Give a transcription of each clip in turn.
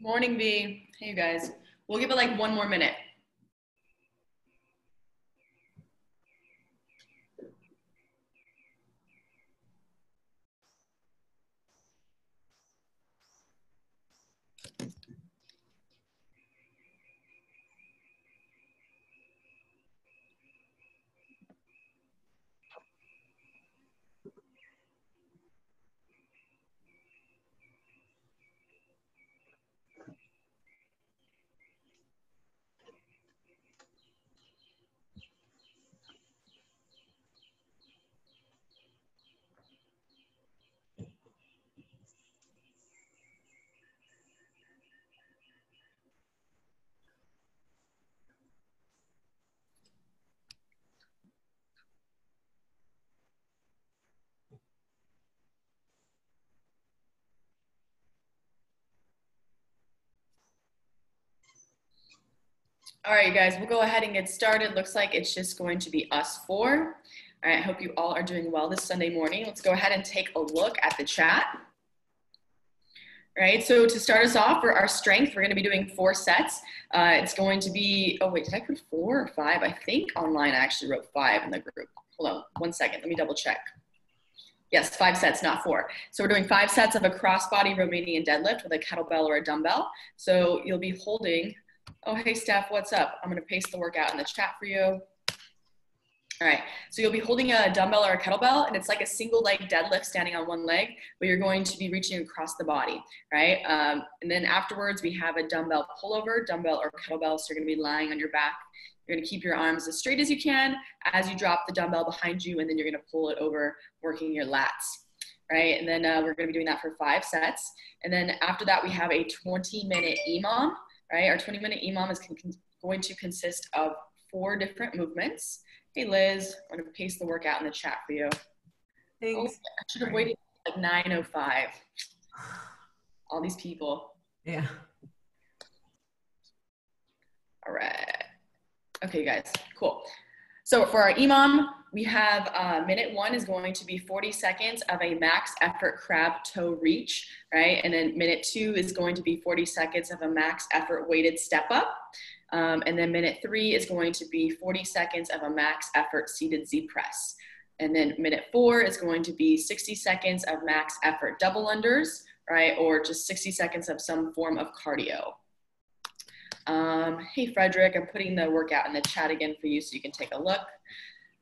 Morning, V. Hey, you guys. We'll give it like one more minute. All right, you guys, we'll go ahead and get started. Looks like it's just going to be us four. All right, I hope you all are doing well this Sunday morning. Let's go ahead and take a look at the chat. All right, so to start us off for our strength, we're going to be doing 4 sets. It's going to be, oh wait, did I put 4 or 5? I think online I actually wrote 5 in the group. Hold on one second, let me double check. Yes, 5 sets, not 4. So we're doing 5 sets of a crossbody Romanian deadlift with a kettlebell or a dumbbell. So you'll be holding, oh, hey Steph, what's up? I'm gonna paste the workout in the chat for you. All right, so you'll be holding a dumbbell or a kettlebell, and it's like a single leg deadlift standing on one leg, but you're going to be reaching across the body, right? And then afterwards, we have a dumbbell pullover, dumbbell or kettlebell, so you're gonna be lying on your back. You're gonna keep your arms as straight as you can as you drop the dumbbell behind you, and then you're gonna pull it over, working your lats, right? And then we're gonna be doing that for 5 sets. And then after that, we have a 20-minute EMOM, right? Our 20-minute EMOM is going to consist of 4 different movements. Hey, Liz, I'm gonna paste the workout in the chat for you. Thanks. Oh, I should have waited like 9:05. All these people. Yeah. All right. Okay, guys, cool. So for our EMOM, we have minute 1 is going to be 40 seconds of a max effort crab toe reach, right? And then minute 2 is going to be 40 seconds of a max effort weighted step up. And then minute 3 is going to be 40 seconds of a max effort seated Z press. And then minute 4 is going to be 60 seconds of max effort double unders, right? Or just 60 seconds of some form of cardio. Hey, Frederick, I'm putting the workout in the chat again for you so you can take a look.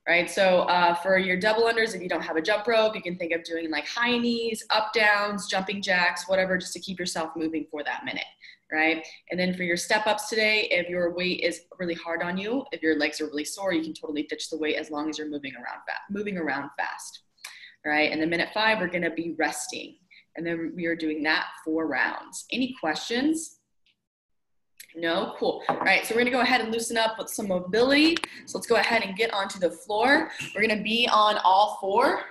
Right, so for your double unders, if you don't have a jump rope, you can think of doing like high knees, up downs, jumping jacks, whatever, just to keep yourself moving for that minute, right? And then for your step ups today, if your weight is really hard on you, if your legs are really sore, you can totally ditch the weight as long as you're moving around fast, right? And then minute 5, we're gonna be resting. And then we are doing that 4 rounds. Any questions? No? Cool. All right, so we're gonna go ahead and loosen up with some mobility. So let's go ahead and get onto the floor. We're gonna be on all 4.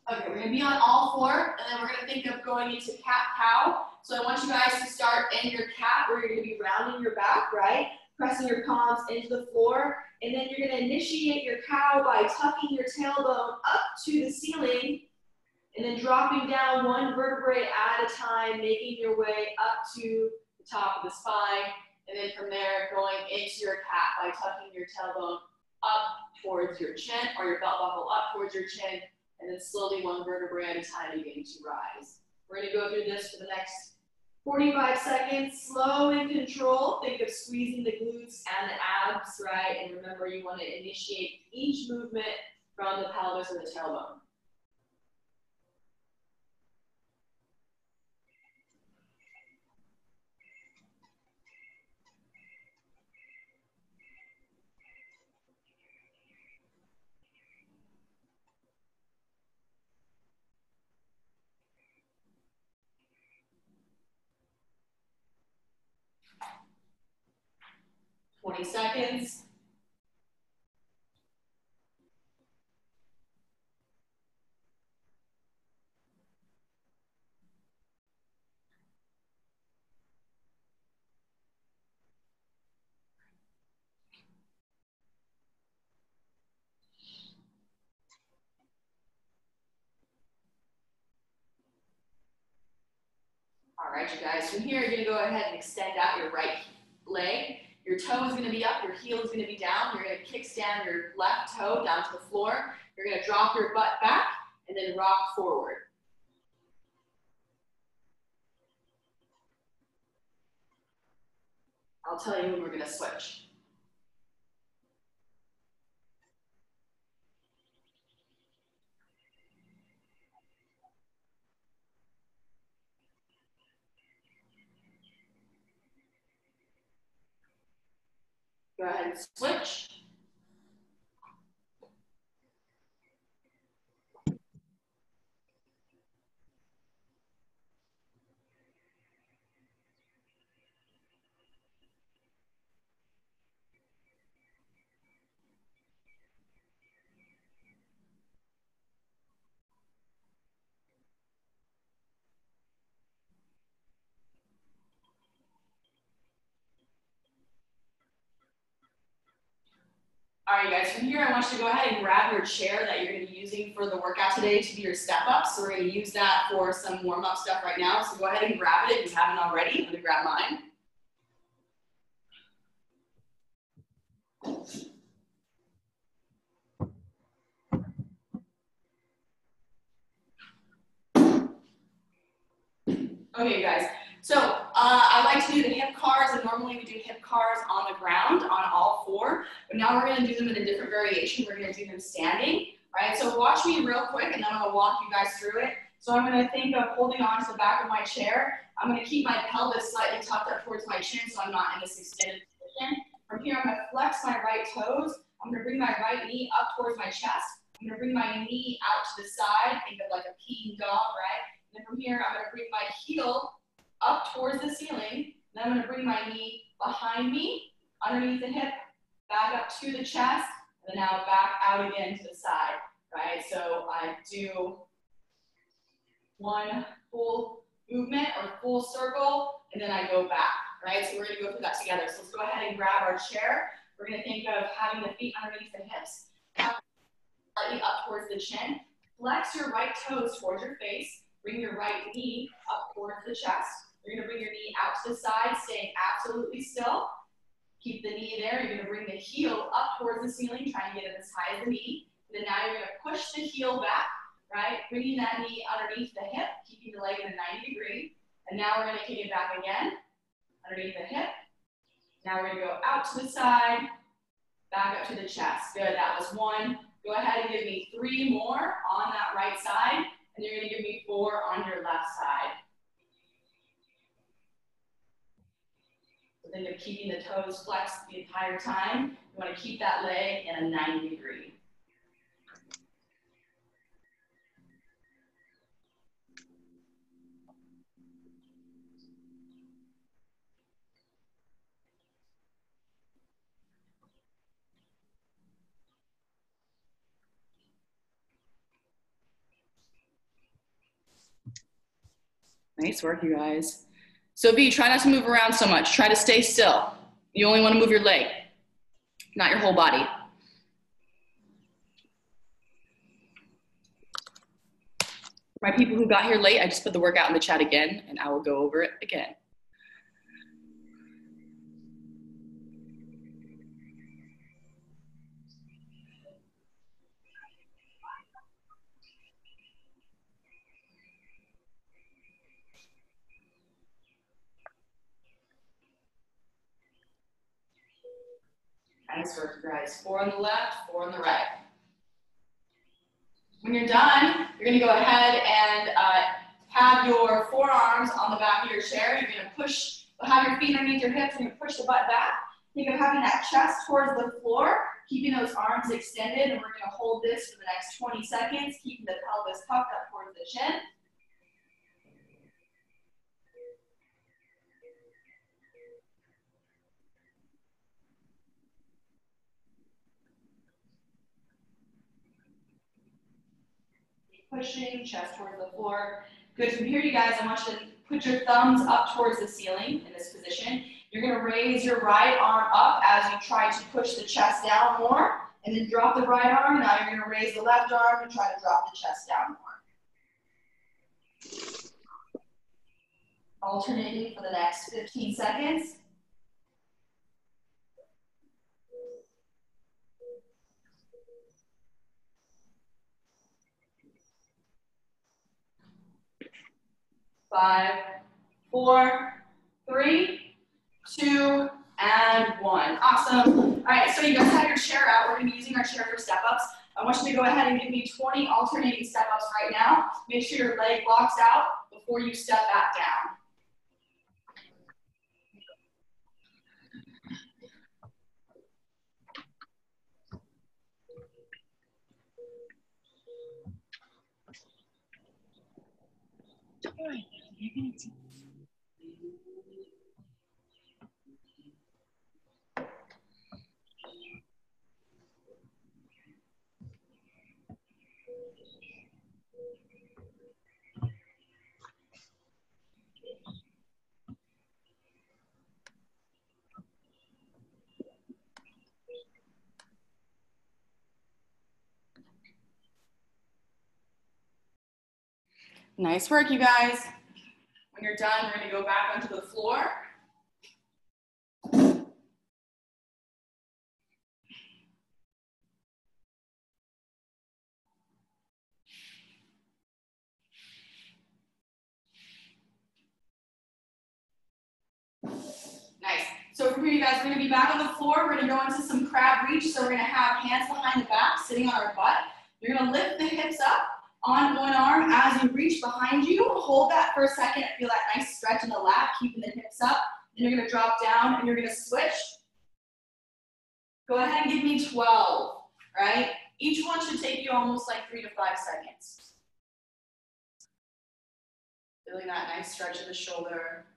Okay, we're gonna be on all 4, and then we're gonna think of going into cat-cow. So I want you guys to start in your cat, where you're gonna be rounding your back, right? Pressing your palms into the floor, and then you're gonna initiate your cow by tucking your tailbone up to the ceiling, and then dropping down 1 vertebrae at a time, making your way up to the top of the spine. And then from there, going into your cat by tucking your tailbone up towards your chin, or your belt buckle up towards your chin, and then slowly 1 vertebrae at a time beginning to rise. We're gonna go through this for the next 45 seconds, slow and control. Think of squeezing the glutes and the abs, right? And remember, you wanna initiate each movement from the pelvis or the tailbone. Twenty seconds. right, you guys. From here, you're gonna go ahead and extend out your right leg. Your toe is gonna be up, your heel is gonna be down. You're gonna kickstand your left toe down to the floor. You're gonna drop your butt back and then rock forward. I'll tell you when we're gonna switch. Go ahead and switch. All right, you guys, from here, I want you to go ahead and grab your chair that you're gonna be using for the workout today to do your step ups. So we're gonna use that for some warm up stuff right now. So go ahead and grab it if you haven't already. I'm gonna grab mine. Okay, guys. So I like to do the hip cars, and normally we do hip cars on the ground on all four, but now we're gonna do them in a different variation. We're gonna do them standing, right? So watch me real quick, and then I'm gonna walk you guys through it. So I'm gonna think of holding on to the back of my chair. I'm gonna keep my pelvis slightly tucked up towards my chin so I'm not in this extended position. From here, I'm gonna flex my right toes. I'm gonna bring my right knee up towards my chest. I'm gonna bring my knee out to the side, think of like a peeing dog, right? And then from here, I'm gonna bring my heel up towards the ceiling. Then I'm gonna bring my knee behind me, underneath the hip, back up to the chest, and then now back out again to the side, right? So I do one full movement or full circle, and then I go back, right? So we're gonna go through that together. So let's go ahead and grab our chair. We're gonna think of having the feet underneath the hips, slightly up towards the chin. Flex your right toes towards your face. Bring your right knee up towards the chest. You're gonna bring your knee out to the side, staying absolutely still. Keep the knee there. You're gonna bring the heel up towards the ceiling, trying to get it as high as the knee. And then now you're gonna push the heel back, right? Bringing that knee underneath the hip, keeping the leg in a 90 degree. And now we're gonna kick it back again, underneath the hip. Now we're gonna go out to the side, back up to the chest. Good, that was one. Go ahead and give me 3 more on that right side, and you're gonna give me 4 on your left side. So think of keeping the toes flexed the entire time. You wanna keep that leg in a 90 degree. Nice work, you guys. So V, try not to move around so much. Try to stay still. You only want to move your leg, not your whole body. For my people who got here late, I just put the workout in the chat again, and I will go over it again. Nice work, guys. 4 on the left, 4 on the right. When you're done, you're gonna go ahead and have your forearms on the back of your chair. You're gonna push, have your feet underneath your hips, and you push the butt back. Think of having that chest towards the floor, keeping those arms extended, and we're gonna hold this for the next 20 seconds, keeping the pelvis tucked up towards the chin. Pushing, chest towards the floor. Good, from here, you guys, I want you to put your thumbs up towards the ceiling in this position. You're gonna raise your right arm up as you try to push the chest down more, and then drop the right arm. Now you're gonna raise the left arm and try to drop the chest down more. Alternating for the next 15 seconds. Five, four, three, two, and one. Awesome. All right, so you guys have your chair out. We're going to be using our chair for step-ups. I want you to go ahead and give me 20 alternating step-ups right now. Make sure your leg locks out before you step back down. Nice work, you guys. When you're done, we're going to go back onto the floor. Nice. So from here, you guys, we're going to be back on the floor. We're going to go into some crab reach. So we're going to have hands behind the back, sitting on our butt. You're going to lift the hips up on one arm as you reach behind you. Hold that for a second. Feel that nice stretch in the lat, keeping the hips up. Then you're going to drop down and you're going to switch. Go ahead and give me 12, right? Each one should take you almost like 3 to 5 seconds. Feeling that nice stretch of the shoulder.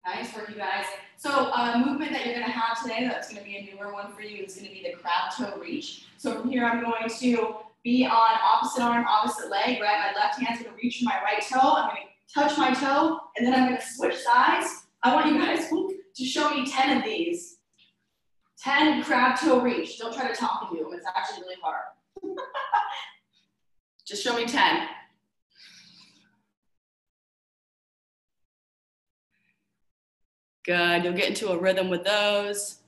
Nice work, you guys. So movement that you're going to have today, that's going to be a newer one for you, is going to be the crab toe reach. So from here, I'm going to be on opposite arm, opposite leg, right? My left hand's going to reach for my right toe. I'm going to touch my toe, and then I'm going to switch sides. I want you guys to show me 10 of these. 10 crab toe reach. Don't try to talk and do them. It's actually really hard. Just show me 10. Good, you'll get into a rhythm with those.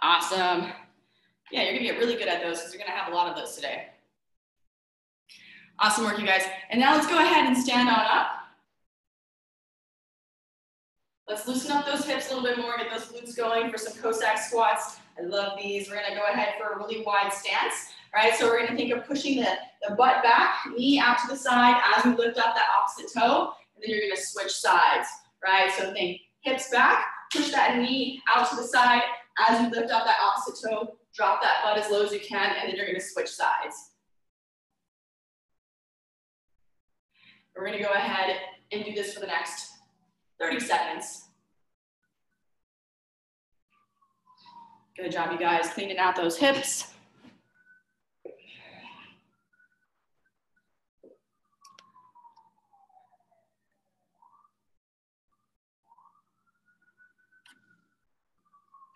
Awesome. Yeah, you're gonna get really good at those because you're gonna have a lot of those today. Awesome work, you guys. And now let's go ahead and stand on up. Let's loosen up those hips a little bit more, get those glutes going for some Cossack squats. I love these. We're gonna go ahead for a really wide stance. All right, so we're gonna think of pushing the butt back, knee out to the side as we lift up that opposite toe, and then you're gonna switch sides. Right, so think hips back, push that knee out to the side as you lift up that opposite toe, drop that butt as low as you can, and then you're gonna switch sides. We're gonna go ahead and do this for the next 30 seconds. Good job, you guys, cleaning out those hips.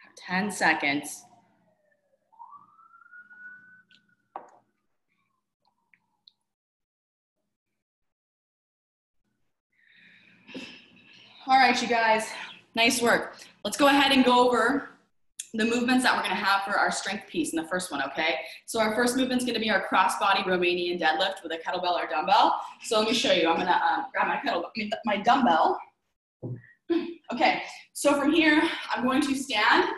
Have 10 seconds. All right, you guys, nice work. Let's go ahead and go over the movements that we're gonna have for our strength piece in the first one, okay? So our first movement's gonna be our crossbody Romanian deadlift with a kettlebell or dumbbell. So let me show you. I'm gonna grab my dumbbell. Okay, so from here, I'm going to stand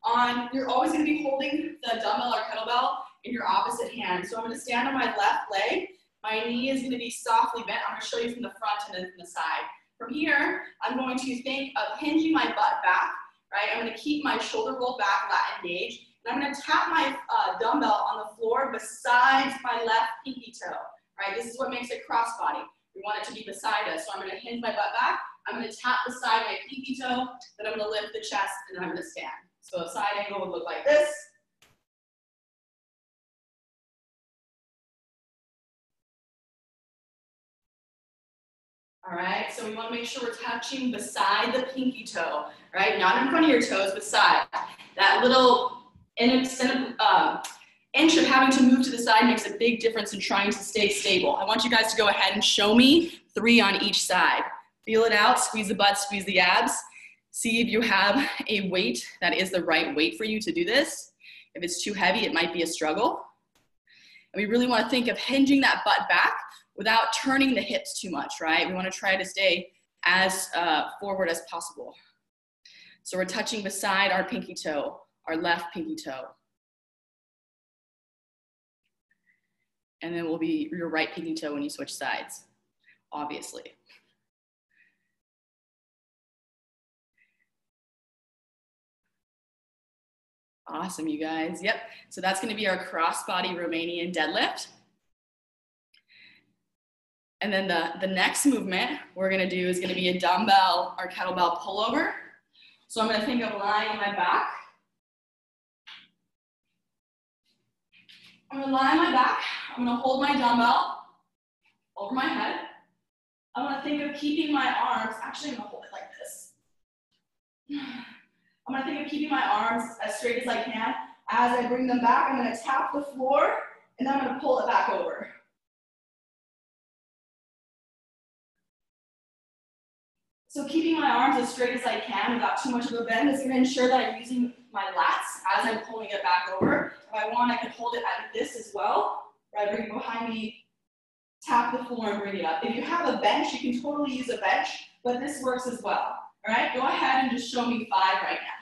on, you're always gonna be holding the dumbbell or kettlebell in your opposite hand. So I'm gonna stand on my left leg, My knee is going to be softly bent. I'm going to show you from the front and then from the side. From here, I'm going to think of hinging my butt back, right? I'm going to keep my shoulder rolled back, lat engaged, and I'm going to tap my dumbbell on the floor beside my left pinky toe, right? This is what makes it crossbody. We want it to be beside us, so I'm going to hinge my butt back. I'm going to tap beside my pinky toe, then I'm going to lift the chest, and then I'm going to stand. So a side angle would look like this. All right, so we want to make sure we're touching beside the pinky toe, right? Not in front of your toes, beside. That little inch of having to move to the side makes a big difference in trying to stay stable. I want you guys to go ahead and show me 3 on each side. Feel it out, squeeze the butt, squeeze the abs. See if you have a weight that is the right weight for you to do this. If it's too heavy, it might be a struggle. And we really want to think of hinging that butt back without turning the hips too much, right? We want to try to stay as forward as possible. So we're touching beside our pinky toe, our left pinky toe. And then will be your right pinky toe when you switch sides, obviously. Awesome, you guys. Yep. So that's going to be our crossbody Romanian deadlift. And then the next movement we're going to do is going to be a dumbbell or kettlebell pullover. So I'm going to think of lying on my back. I'm going to lie on my back. I'm going to hold my dumbbell over my head. I'm going to think of keeping my arms, actually I'm going to hold it like this. I'm going to think of keeping my arms as straight as I can. As I bring them back, I'm going to tap the floor, and then I'm going to pull it back over. So keeping my arms as straight as I can without too much of a bend is going to ensure that I'm using my lats as I'm pulling it back over. If I want, I can hold it at this as well. Right, bring it behind me, tap the floor, and bring it up. If you have a bench, you can totally use a bench, but this works as well. All right, go ahead and just show me 5 right now.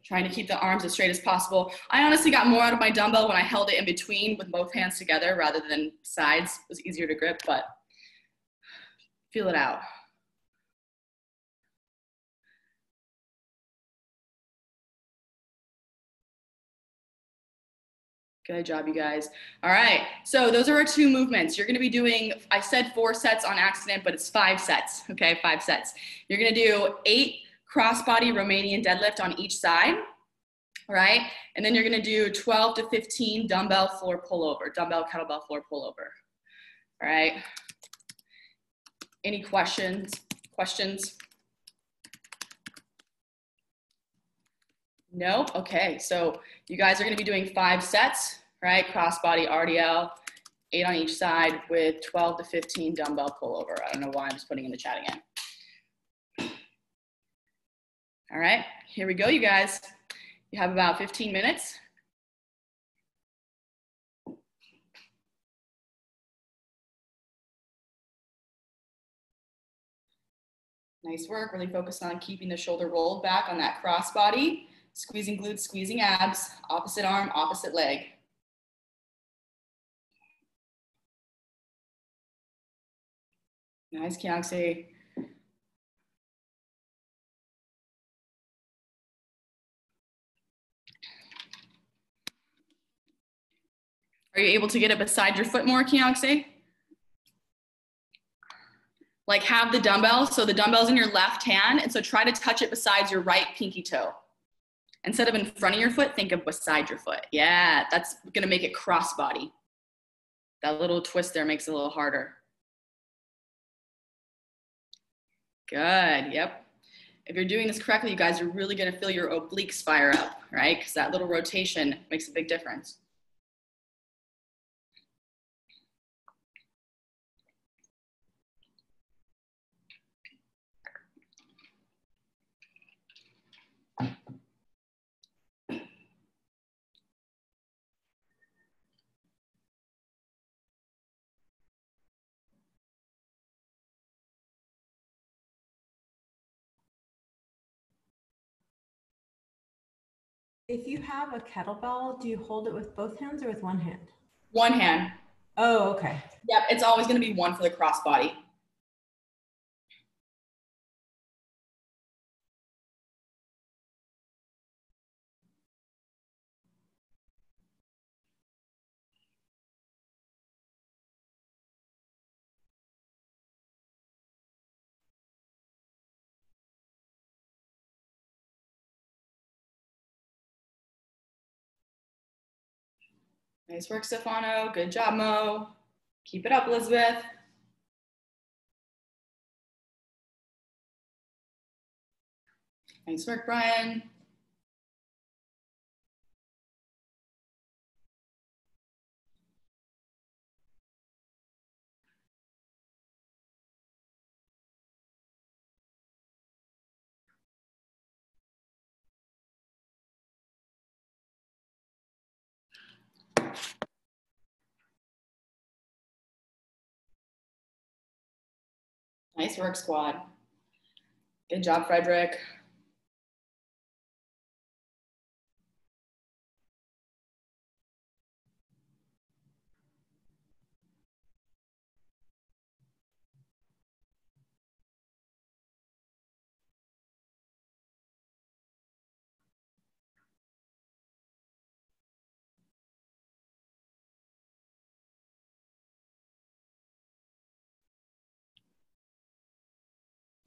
Trying to keep the arms as straight as possible. I honestly got more out of my dumbbell when I held it in between with both hands together rather than sides. It was easier to grip, but feel it out. Good job, you guys. All right, so those are our 2 movements. You're gonna be doing, I said 4 sets on accident, but it's 5 sets, okay, 5 sets. You're gonna do 8 crossbody Romanian deadlift on each side, all right? And then you're gonna do 12 to 15 dumbbell floor pullover, dumbbell kettlebell floor pullover, all right? Any questions? No? Okay, so you guys are gonna be doing 5 sets, right? Crossbody RDL, 8 on each side with 12 to 15 dumbbell pullover. I don't know why I'm just putting in the chat again. All right, here we go, you guys. You have about 15 minutes. Nice work, really focus on keeping the shoulder rolled back on that crossbody, squeezing glutes, squeezing abs, opposite arm, opposite leg. Nice, Kiangse. Are you able to get it beside your foot more, Kiangse? Like have the dumbbell, so the dumbbell's in your left hand, and so try to touch it beside your right pinky toe. Instead of in front of your foot, think of beside your foot. Yeah, that's gonna make it crossbody. That little twist there makes it a little harder. Good, yep. If you're doing this correctly, you guys are really gonna feel your obliques fire up, right? Because that little rotation makes a big difference. If you have a kettlebell, do you hold it with both hands or with one hand? One hand. Oh, okay. Yep, it's always going to be one for the crossbody. Nice work, Stefano. Good job, Mo. Keep it up, Elizabeth. Nice work, Brian. Nice work, squad. Good job, Frederick.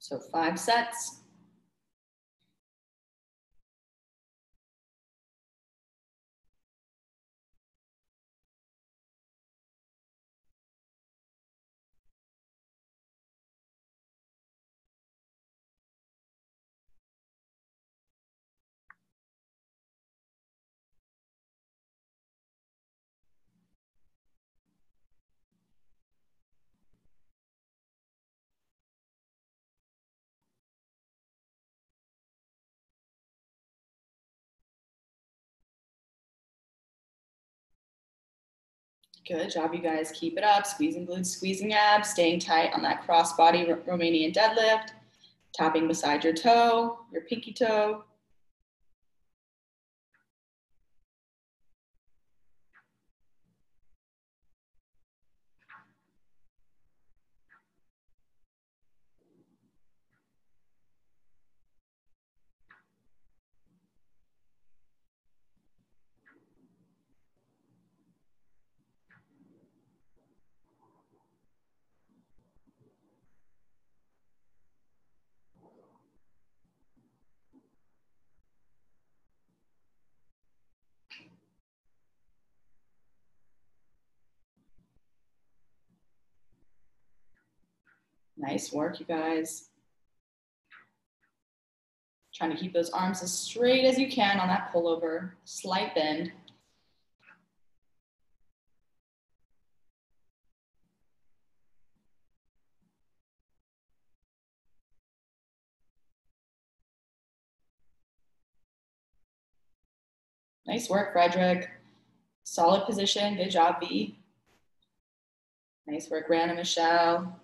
So 5 sets. Good job, you guys. Keep it up. Squeezing glutes, squeezing abs, staying tight on that crossbody Romanian deadlift, tapping beside your toe, your pinky toe. Nice work, you guys. Trying to keep those arms as straight as you can on that pullover, slight bend. Nice work, Frederick. Solid position. Good job, B. Nice work, Rana Michelle.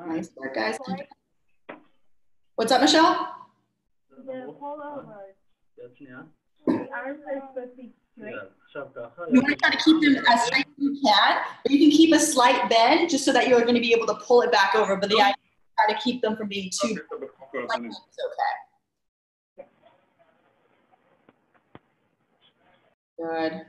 Nice work, guys. What's up, Michelle? The pullover. The arms are supposed to be straight. You want to try to keep them as straight as you can, but you can keep a slight bend just so that you're going to be able to pull it back over. But the idea is try to keep them from being too like it's okay. Good.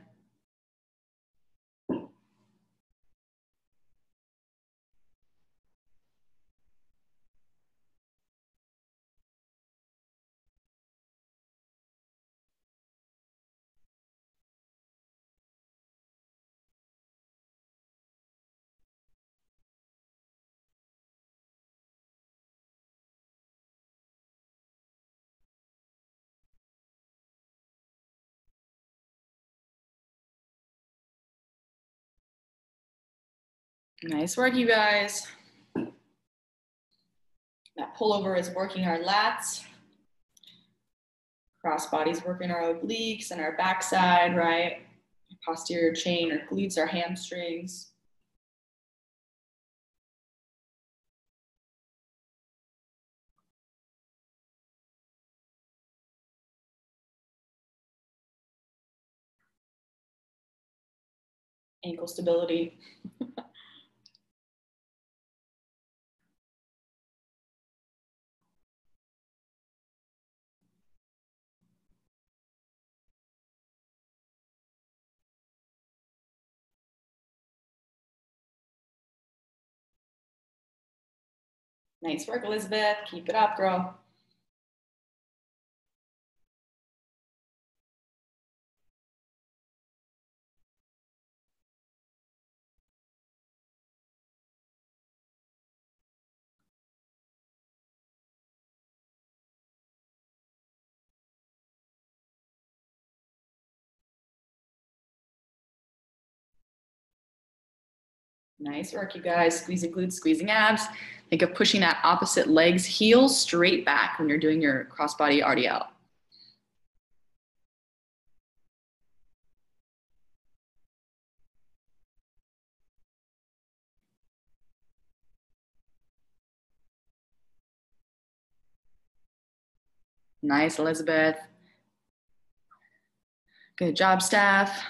Nice work, you guys. That pullover is working our lats. Crossbody's working our obliques and our backside, right? Posterior chain, our glutes, our hamstrings. Ankle stability. Nice work, Elizabeth. Keep it up, girl. Nice work, you guys. Squeezing glutes, squeezing abs. Think of pushing that opposite leg's heel straight back when you're doing your crossbody RDL. Nice, Elizabeth. Good job, staff.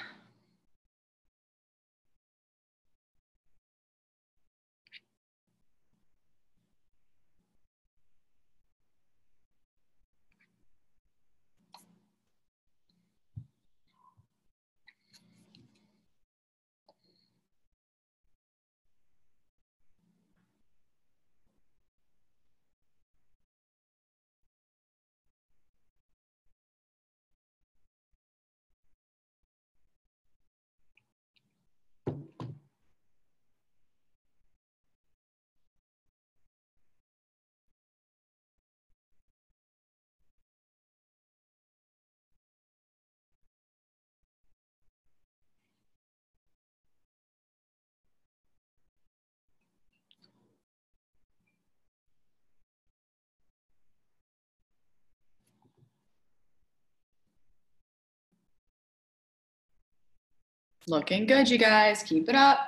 Looking good, you guys. Keep it up.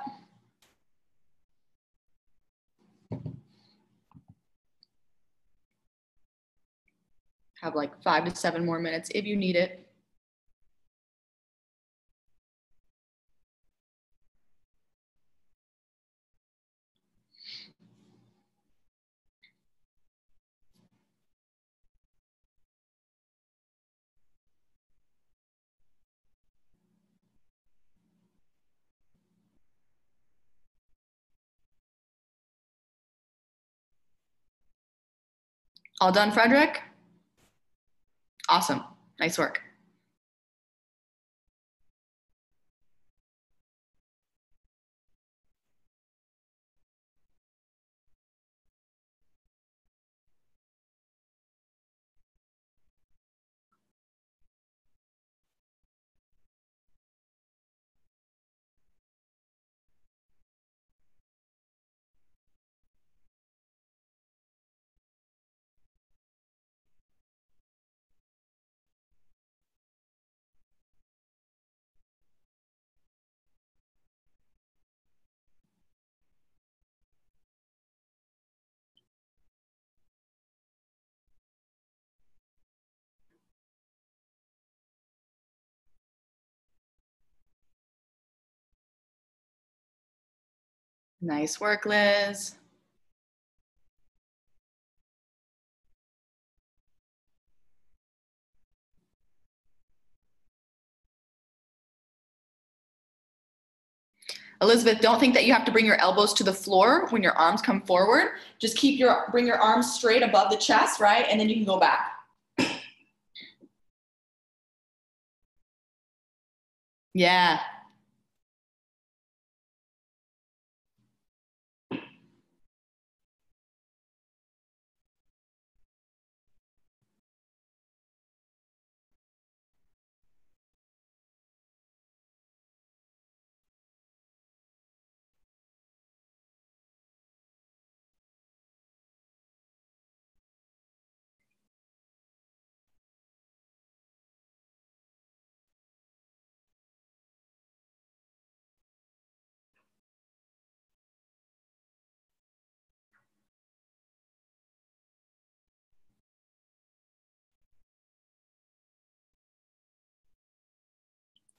Have like 5 to 7 more minutes if you need it. All done, Frederick? Awesome. Nice work. Nice work, Liz. Elizabeth, don't think that you have to bring your elbows to the floor when your arms come forward. Just bring your arms straight above the chest, right? And then you can go back. Yeah.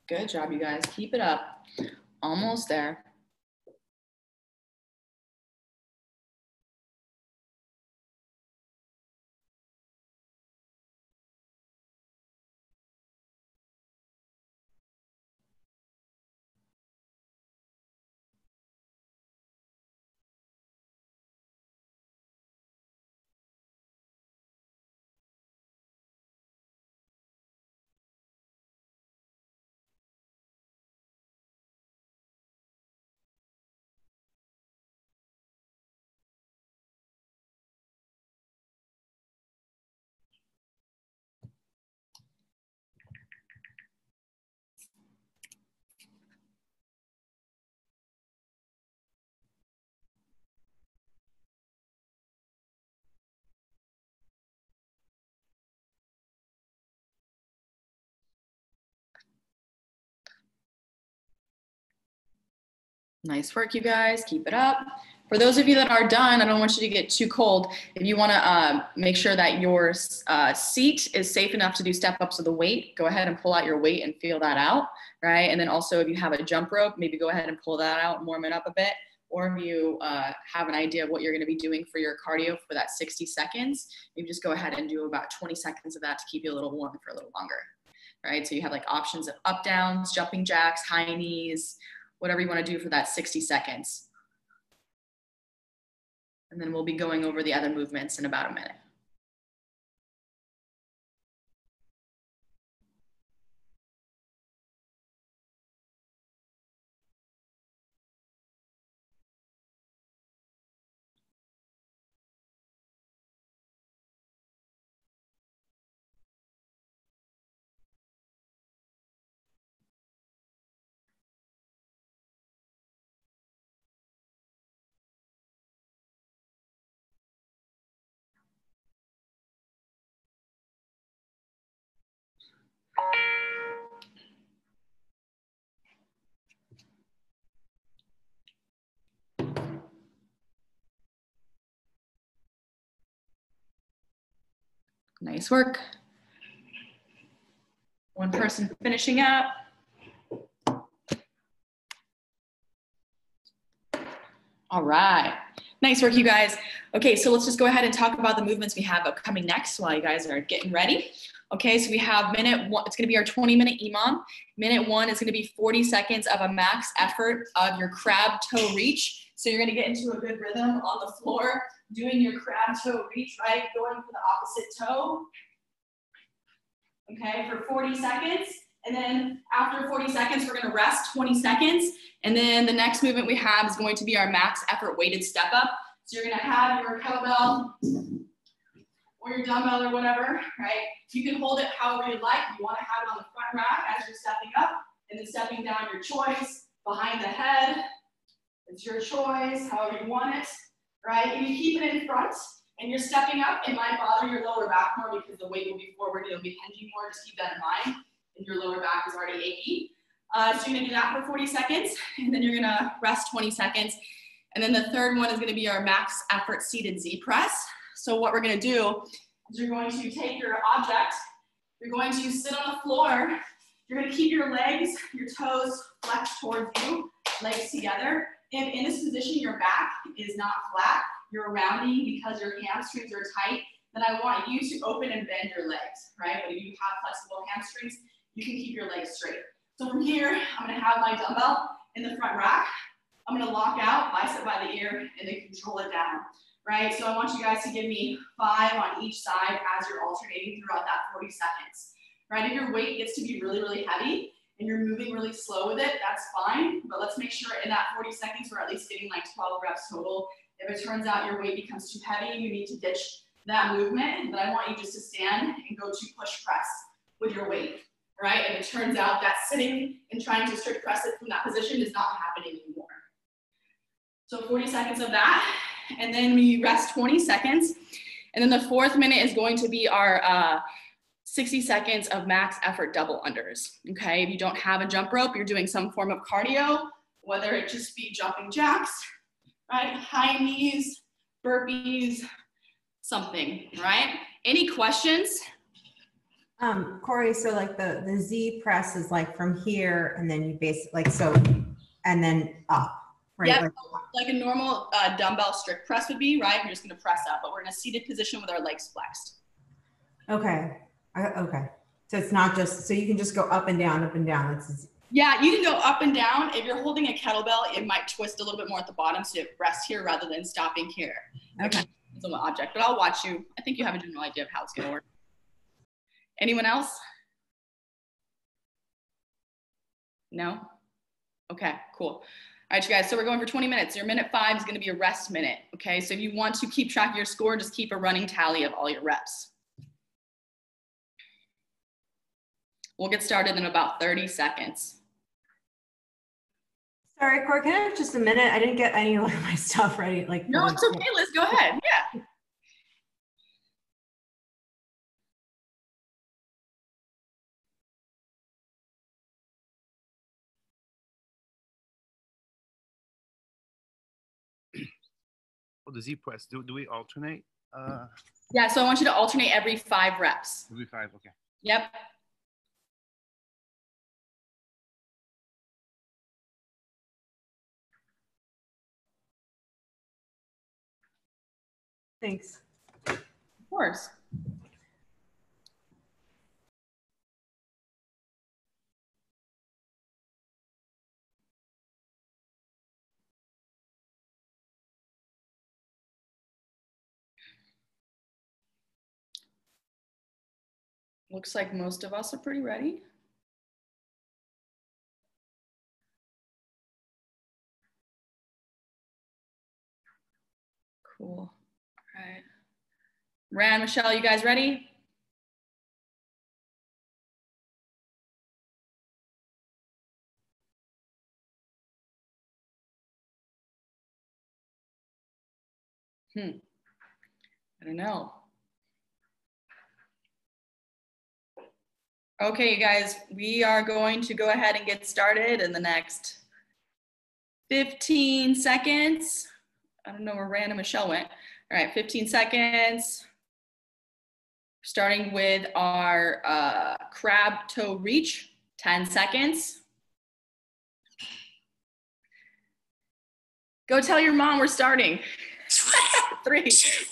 Good job, you guys. Keep it up. Almost there. Nice work, you guys. Keep it up. For those of you that are done, I don't want you to get too cold. If you want to make sure that your seat is safe enough to do step-ups with the weight, go ahead and pull out your weight and feel that out, right? And then also if you have a jump rope, maybe go ahead and pull that out and warm it up a bit. Or if you have an idea of what you're going to be doing for your cardio for that 60 seconds, maybe just go ahead and do about 20 seconds of that to keep you a little warm for a little longer, right? So you have like options of up, downs, jumping jacks, high knees, whatever you want to do for that 60 seconds. And then we'll be going over the other movements in about a minute. Nice work. One person finishing up. All right. Nice work, you guys. Okay, so let's just go ahead and talk about the movements we have coming next while you guys are getting ready. Okay, so we have minute one, it's gonna be our 20-minute EMOM. Minute one is gonna be 40 seconds of a max effort of your crab toe reach. So you're gonna get into a good rhythm on the floor, doing your crab toe reach, right? Going for the opposite toe. Okay, for 40 seconds. And then after 40 seconds, we're gonna rest 20 seconds. And then the next movement we have is going to be our max effort weighted step up. So you're gonna have your kettlebell or your dumbbell or whatever, right? You can hold it however you like. You wanna have it on the front rack as you're stepping up and then stepping down, your choice. Behind the head, it's your choice, however you want it, right? If you keep it in front and you're stepping up, it might bother your lower back more because the weight will be forward, it'll be hinging more, just keep that in mind. And your lower back is already achy. So you're gonna do that for 40 seconds, and then you're gonna rest 20 seconds. And then the third one is gonna be our max effort seated Z press. So what we're gonna do is you're going to take your object, you're going to sit on the floor, you're gonna keep your legs, your toes flexed towards you, legs together. If in this position your back is not flat, you're rounding because your hamstrings are tight, then I want you to open and bend your legs, right? But if you have flexible hamstrings, you can keep your legs straight. So from here, I'm gonna have my dumbbell in the front rack. I'm gonna lock out, bicep by the ear, and then control it down, right? So I want you guys to give me 5 on each side as you're alternating throughout that 40 seconds, right? If your weight gets to be really, really heavy and you're moving really slow with it, that's fine. But let's make sure in that 40 seconds, we're at least getting like 12 reps total. If it turns out your weight becomes too heavy, you need to ditch that movement. But I want you just to stand and go to push press with your weight. Right? And it turns out that sitting and trying to strict press it from that position is not happening anymore. So 40 seconds of that, and then we rest 20 seconds. And then the fourth minute is going to be our 60 seconds of max effort double unders. Okay, if you don't have a jump rope, you're doing some form of cardio, whether it just be jumping jacks, right? High knees, burpees, something, right? Any questions? Corey, so like the Z press is like from here and then you basically like, so, and then up, right? Yep, like a normal dumbbell strict press would be, right? We're just gonna press up, but we're in a seated position with our legs flexed. Okay. Okay. So it's not just, so you can just go up and down, up and down. Yeah, you can go up and down. If you're holding a kettlebell, it might twist a little bit more at the bottom, so you rest here rather than stopping here. Okay. It's on the object, but I'll watch you. I think you have a general idea of how it's gonna work. Anyone else? No? Okay, cool. All right, you guys, so we're going for 20 minutes. Your minute 5 is gonna be a rest minute, okay? So if you want to keep track of your score, just keep a running tally of all your reps. We'll get started in about 30 seconds. Sorry, Corey, can I have just a minute? I didn't get any of my stuff ready. Like, no, it's okay, Liz, go ahead, yeah. For the Z press, do we alternate? Yeah, so I want you to alternate every 5 reps. Every 5, okay. Yep. Thanks. Of course. Looks like most of us are pretty ready. Cool. All right. Ran, Michelle, you guys ready? I don't know. Okay, you guys, we are going to go ahead and get started in the next 15 seconds. I don't know where Ran and Michelle went. All right, 15 seconds. Starting with our crab toe reach, 10 seconds. Go tell your mom we're starting. 3,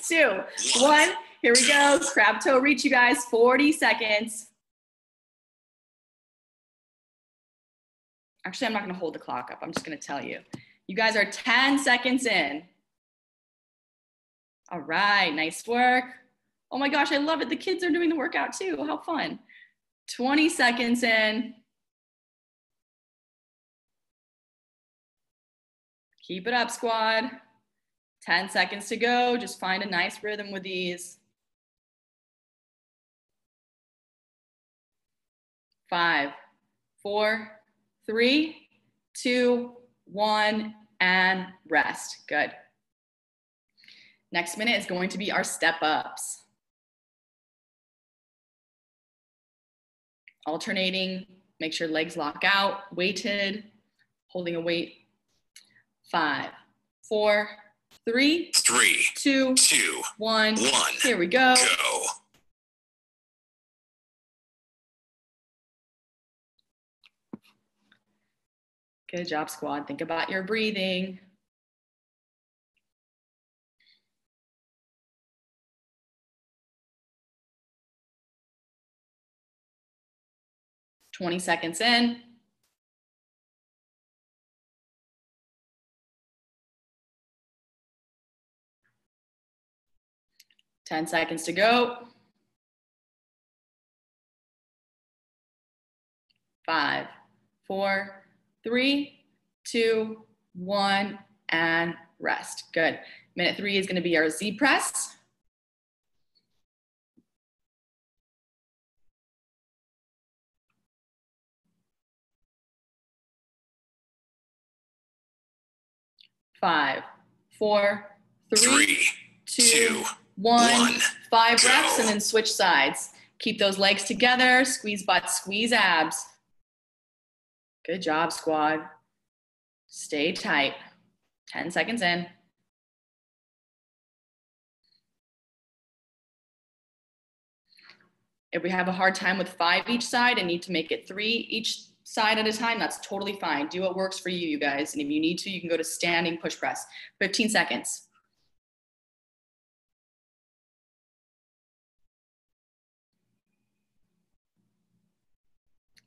2, 1. Here we go. Crab toe reach, you guys. 40 seconds. Actually, I'm not going to hold the clock up. I'm just going to tell you. You guys are 10 seconds in. All right. Nice work. Oh my gosh, I love it. The kids are doing the workout too. How fun. 20 seconds in. Keep it up, squad. 10 seconds to go. Just find a nice rhythm with these. 5, 4, 3, 2, 1, and rest. Good. Next minute is going to be our step ups. Alternating, make sure legs lock out, weighted, holding a weight. 5, 4, 3, 2, 1. Here we go. Good job, squad. Think about your breathing. "20 seconds in. "10 seconds to go. 5, 4, 3, 2, 1, and rest. Good. Minute 3 is going to be our Z press. Five, 4, 3, 2, 1. 5 reps and then switch sides. Keep those legs together. Squeeze butts, squeeze abs. Good job, squad. Stay tight. 10 seconds in. If we have a hard time with 5 each side and need to make it 3 each side at a time, that's totally fine. Do what works for you, you guys. And if you need to, you can go to standing push press. 15 seconds.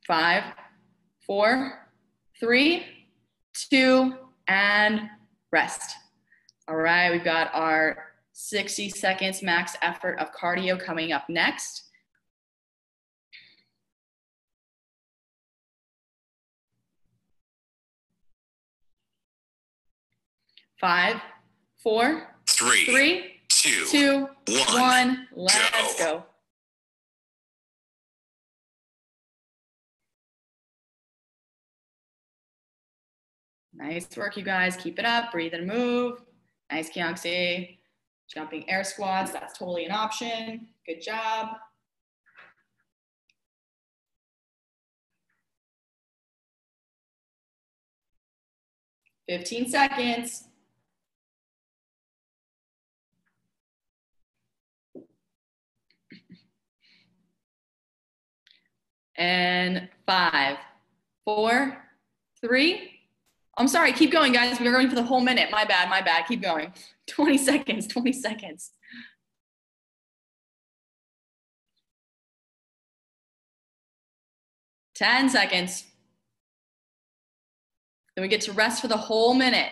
5, 4, 3, 2, and rest. All right, we've got our 60 seconds max effort of cardio coming up next. Five, 4, 3, 2, 1. Let's go. Nice work, you guys. Keep it up. Breathe and move. Nice, Kyungsi. Jumping air squats. That's totally an option. Good job. "15 seconds. And 5, 4, 3. I'm sorry, keep going, guys. We're going for the whole minute. My bad, my bad. Keep going. 20 seconds, 20 seconds. "10 seconds. Then we get to rest for the whole minute.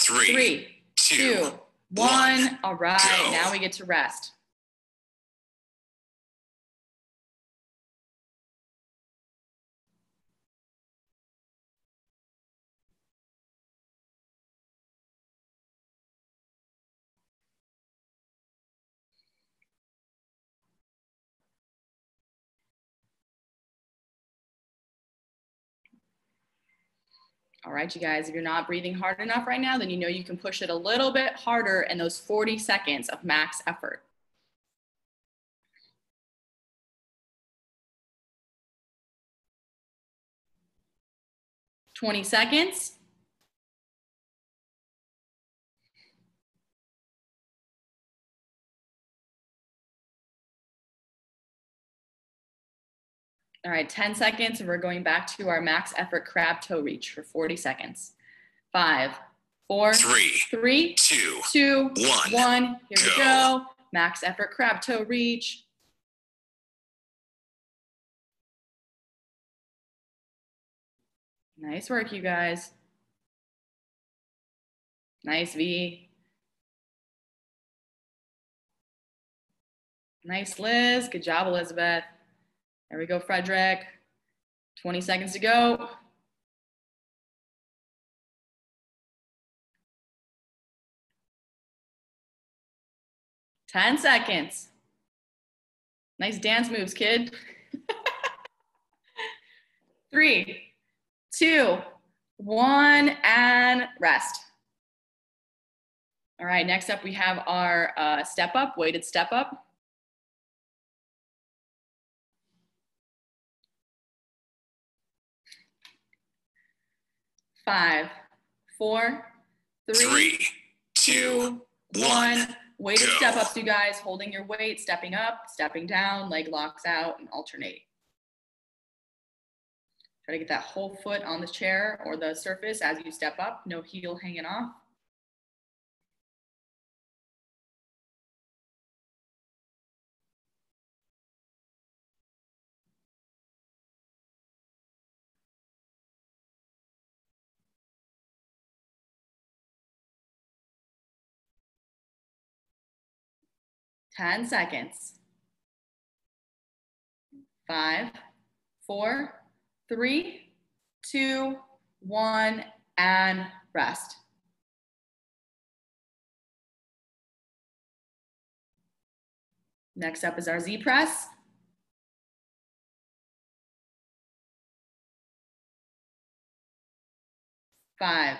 3, 2, 1. All right, go. Now we get to rest. All right, you guys, if you're not breathing hard enough right now, then you know you can push it a little bit harder in those 40 seconds of max effort. "20 seconds. All right, 10 seconds, and we're going back to our max effort crab toe reach for 40 seconds. 5, 4, 3, 2, 1. Here we go. Max effort crab toe reach. Nice work, you guys. Nice, V. Nice, Liz. Good job, Elizabeth. There we go, Frederick. 20 seconds to go. "10 seconds. Nice dance moves, kid. 3, 2, 1, and rest. All right, next up we have our step up, weighted step up. Five, 4, 3, 2, 1. Weighted step ups, you guys. Holding your weight, stepping up, stepping down, leg locks out, and alternating. Try to get that whole foot on the chair or the surface as you step up. No heel hanging off. "10 seconds. 5, 4, 3, 2, 1, and rest. Next up is our Z press. 5,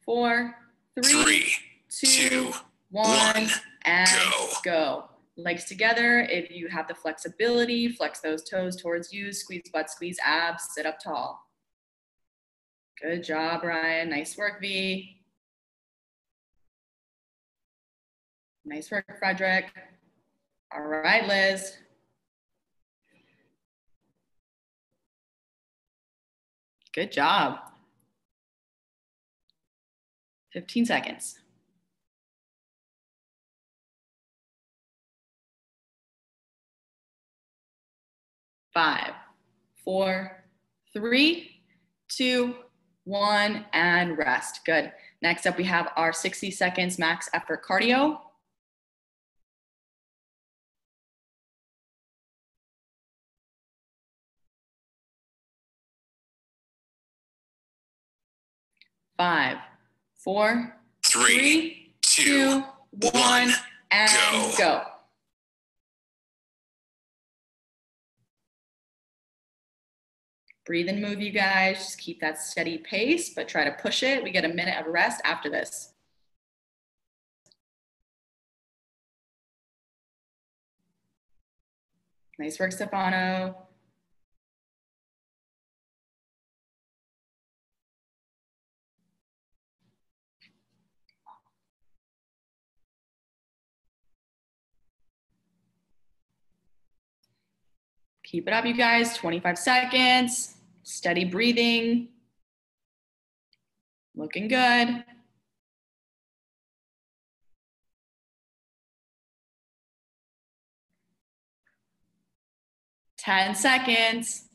4, 3, 2, 1, and go. Legs together. If you have the flexibility, flex those toes towards you, squeeze butt, squeeze abs, sit up tall. Good job, Ryan. Nice work, V. Nice work, Frederick. All right, Liz. Good job. 15 seconds. 5, 4, 3, 2, 1, and rest. Good. Next up, we have our 60 seconds max effort cardio. Five, 4, 3, 2, 1, and go. Breathe and move, you guys. Just keep that steady pace, but try to push it. We get a minute of rest after this. Nice work, Stefano. Keep it up, you guys. 25 seconds. Steady breathing. Looking good. Ten seconds.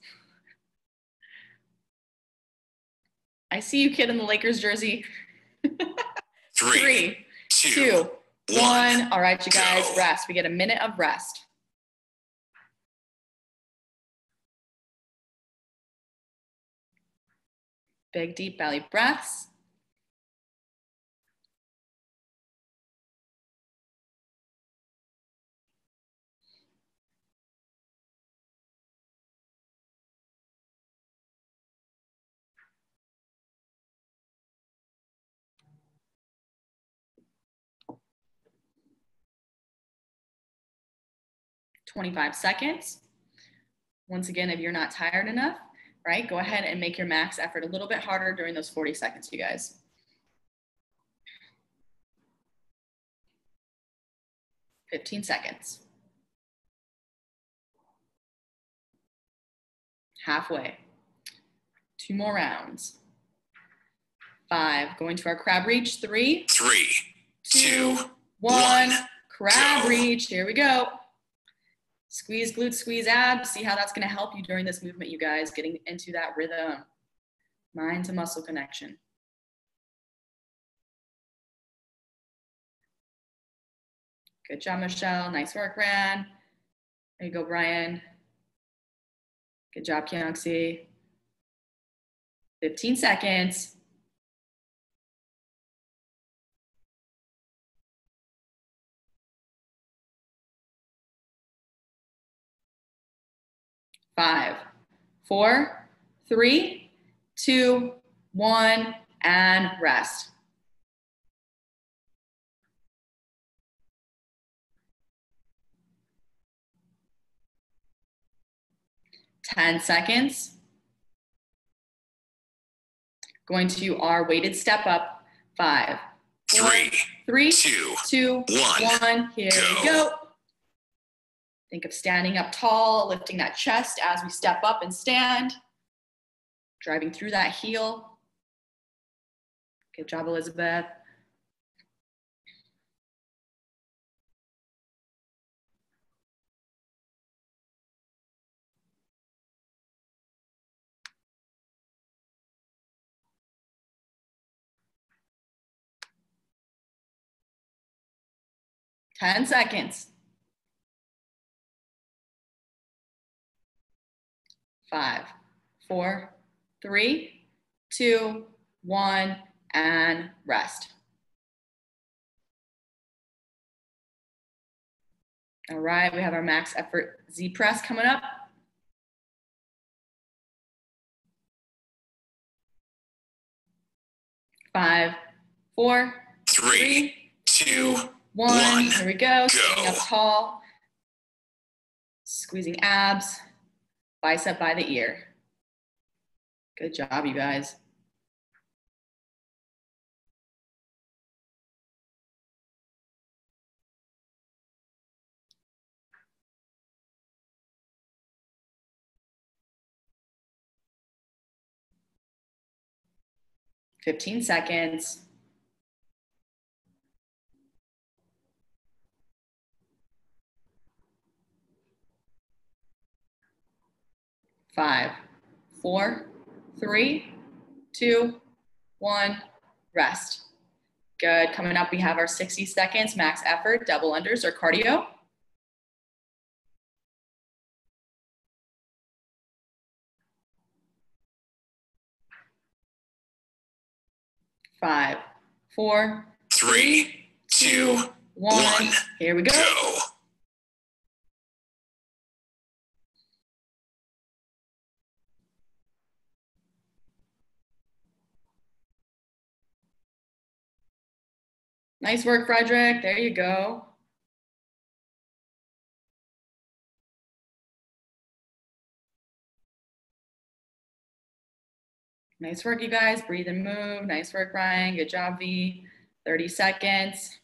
I see you, kid in the Lakers jersey. Three, two, one. All right, you guys, rest. We get a minute of rest. Big, deep belly breaths. "25 seconds. Once again, if you're not tired enough, right, go ahead and make your max effort a little bit harder during those 40 seconds, you guys. "15 seconds. Halfway. 2 more rounds. 5, going to our crab reach. 3, 2, 1. Crab reach. Here we go. Squeeze glutes, squeeze abs. See how that's going to help you during this movement, you guys, getting into that rhythm. Mind to muscle connection. Good job, Michelle. Nice work, Ran. There you go, Brian. Good job, Kianxi. 15 seconds. 5, 4, 3, 2, 1, and rest. "10 seconds. Going to our weighted step up. 5, 4, 3, 2, 1. Here we go. Think of standing up tall, lifting that chest as we step up and stand. Driving through that heel. Good job, Elizabeth. "10 seconds. 5, 4, 3, 2, 1, and rest. All right, we have our max effort Z press coming up. Five, 4, 3, 2, 1. Here we go. Standing up tall. Squeezing abs. Bicep by the ear. Good job, you guys. 15 seconds. 5, 4, 3, 2, 1, rest. Good. Coming up, we have our 60 seconds max effort, double unders or cardio. Five, 4, 3, 2, 1. Here we go. Nice work, Frederick. There you go. Nice work, you guys. Breathe and move. Nice work, Ryan. Good job, V. 30 seconds.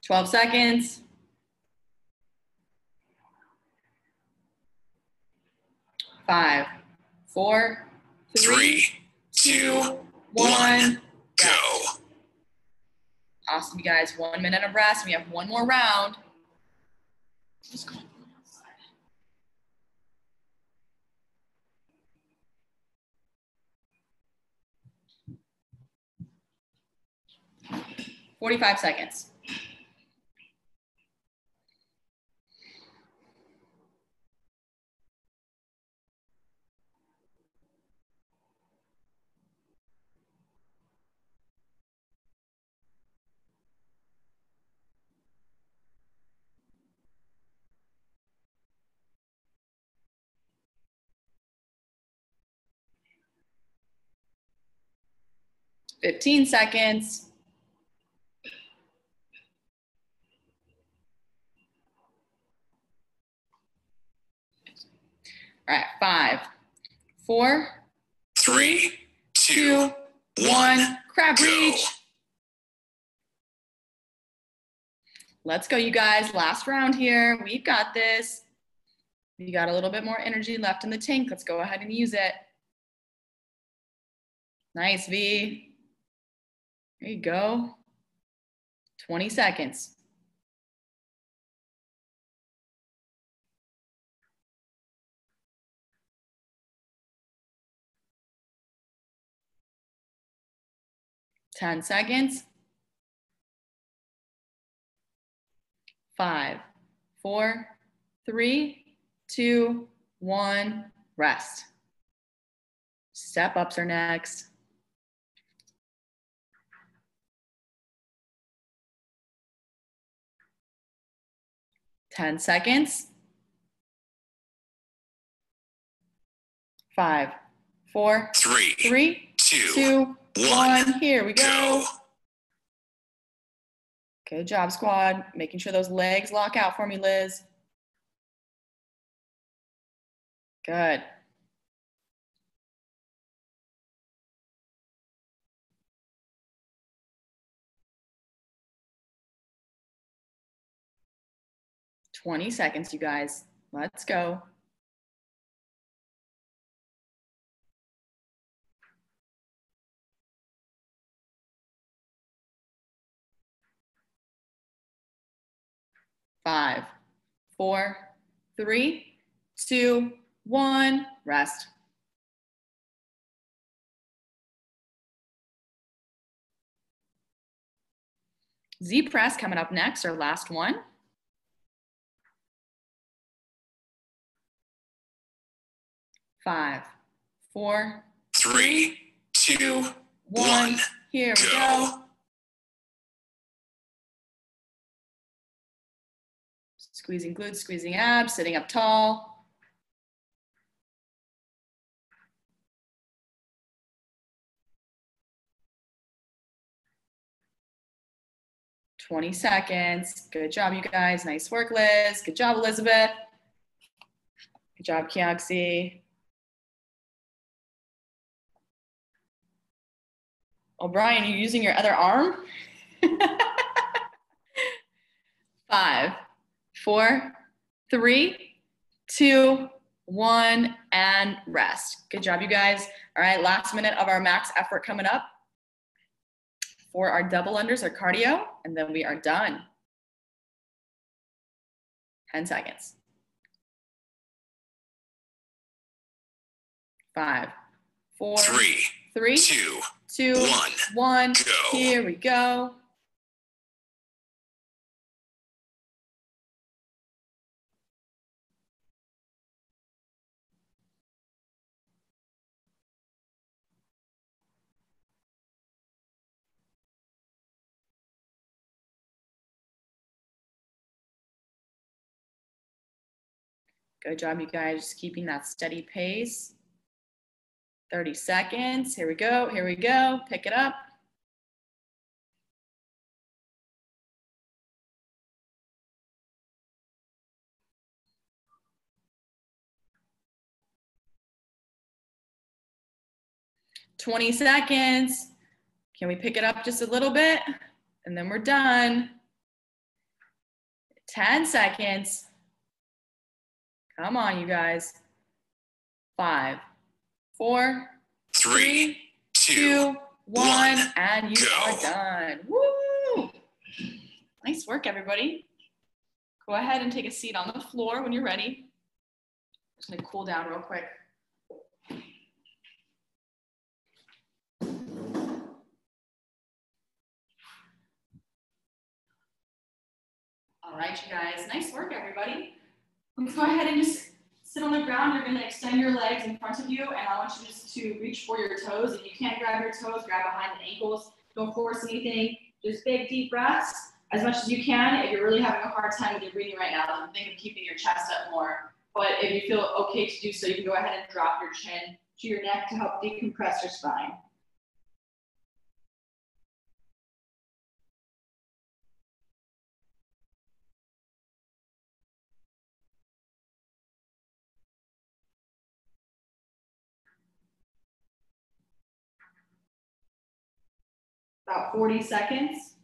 Twelve seconds. 5, 4, 3, 2, 1, go. Awesome, you guys. 1 minute of rest. We have one more round. Just go. 45 seconds. Fifteen seconds. All right, 5, 4, 3, 2, 1. Crab reach. Let's go, you guys. Last round here. We've got this. You got a little bit more energy left in the tank. Let's go ahead and use it. Nice, V. There you go. 20 seconds. Ten seconds. 5, 4, 3, 2, 1. Rest. Step ups are next. Ten seconds. 5, 4, 3, 2, 1. Here we go. Good job, squad. Making sure those legs lock out for me, Liz. Good. "20 seconds, you guys. Let's go. Five, 4, 3, 2, 1. Rest. Z press coming up next, our last one. Five, 4, 3, 2, 1. Here we go. Squeezing glutes, squeezing abs, sitting up tall. "20 seconds. Good job, you guys. Nice work, Liz. Good job, Elizabeth. Good job, Kiaxi. Oh, Brian, you using your other arm? 5, 4, 3, 2, 1, and rest. Good job, you guys. All right, last minute of our max effort coming up for our double unders, our cardio, and then we are done. 10 seconds. 5, 4, 3, 2, 1. Go. Here we go. Good job, you guys, just keeping that steady pace. 30 seconds. Here we go. Here we go. Pick it up. "20 seconds. Can we pick it up just a little bit? And then we're done. 10 seconds. Come on, you guys. 5, 4, 3, 2, 1, and you are done. Woo! Nice work, everybody. Go ahead and take a seat on the floor when you're ready. Just gonna cool down real quick. All right, you guys, nice work, everybody. Let's go ahead and just sit on the ground. You're gonna extend your legs in front of you, and I want you just to reach for your toes. If you can't grab your toes, grab behind the ankles. Don't force anything. Just big, deep breaths as much as you can. If you're really having a hard time with your breathing right now, then think of keeping your chest up more. But if you feel okay to do so, you can go ahead and drop your chin to your neck to help decompress your spine. About 40 seconds.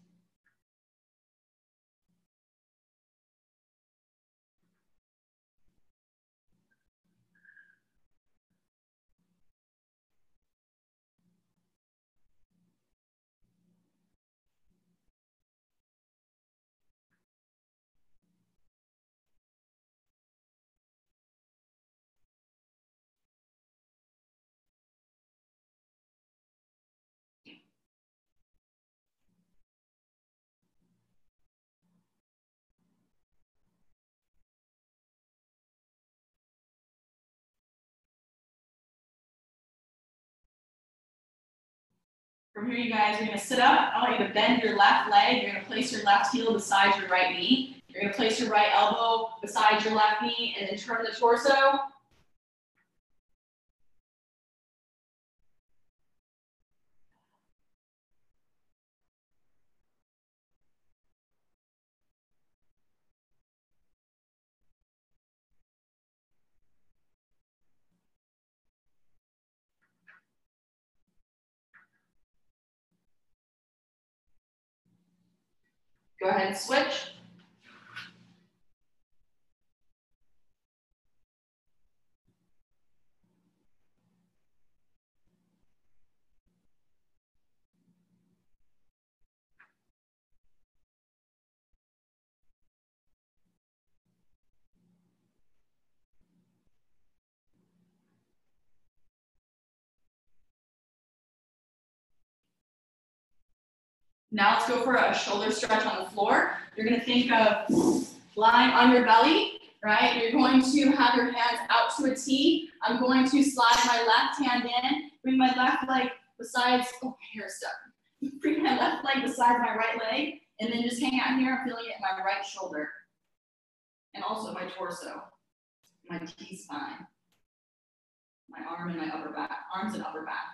From here, you guys, you're gonna sit up. I want you to bend your left leg. You're gonna place your left heel beside your right knee. You're gonna place your right elbow beside your left knee and then turn the torso. Go ahead and switch. Now let's go for a shoulder stretch on the floor. You're gonna think of lying on your belly, right? You're going to have your hands out to a T. I'm going to slide my left hand in, bring my left leg besides, oh, my hair's stuck. Bring my left leg beside my right leg, and then just hang out here. I'm feeling it in my right shoulder. And also my torso, my T-spine, my arm and my upper back, arms and upper back.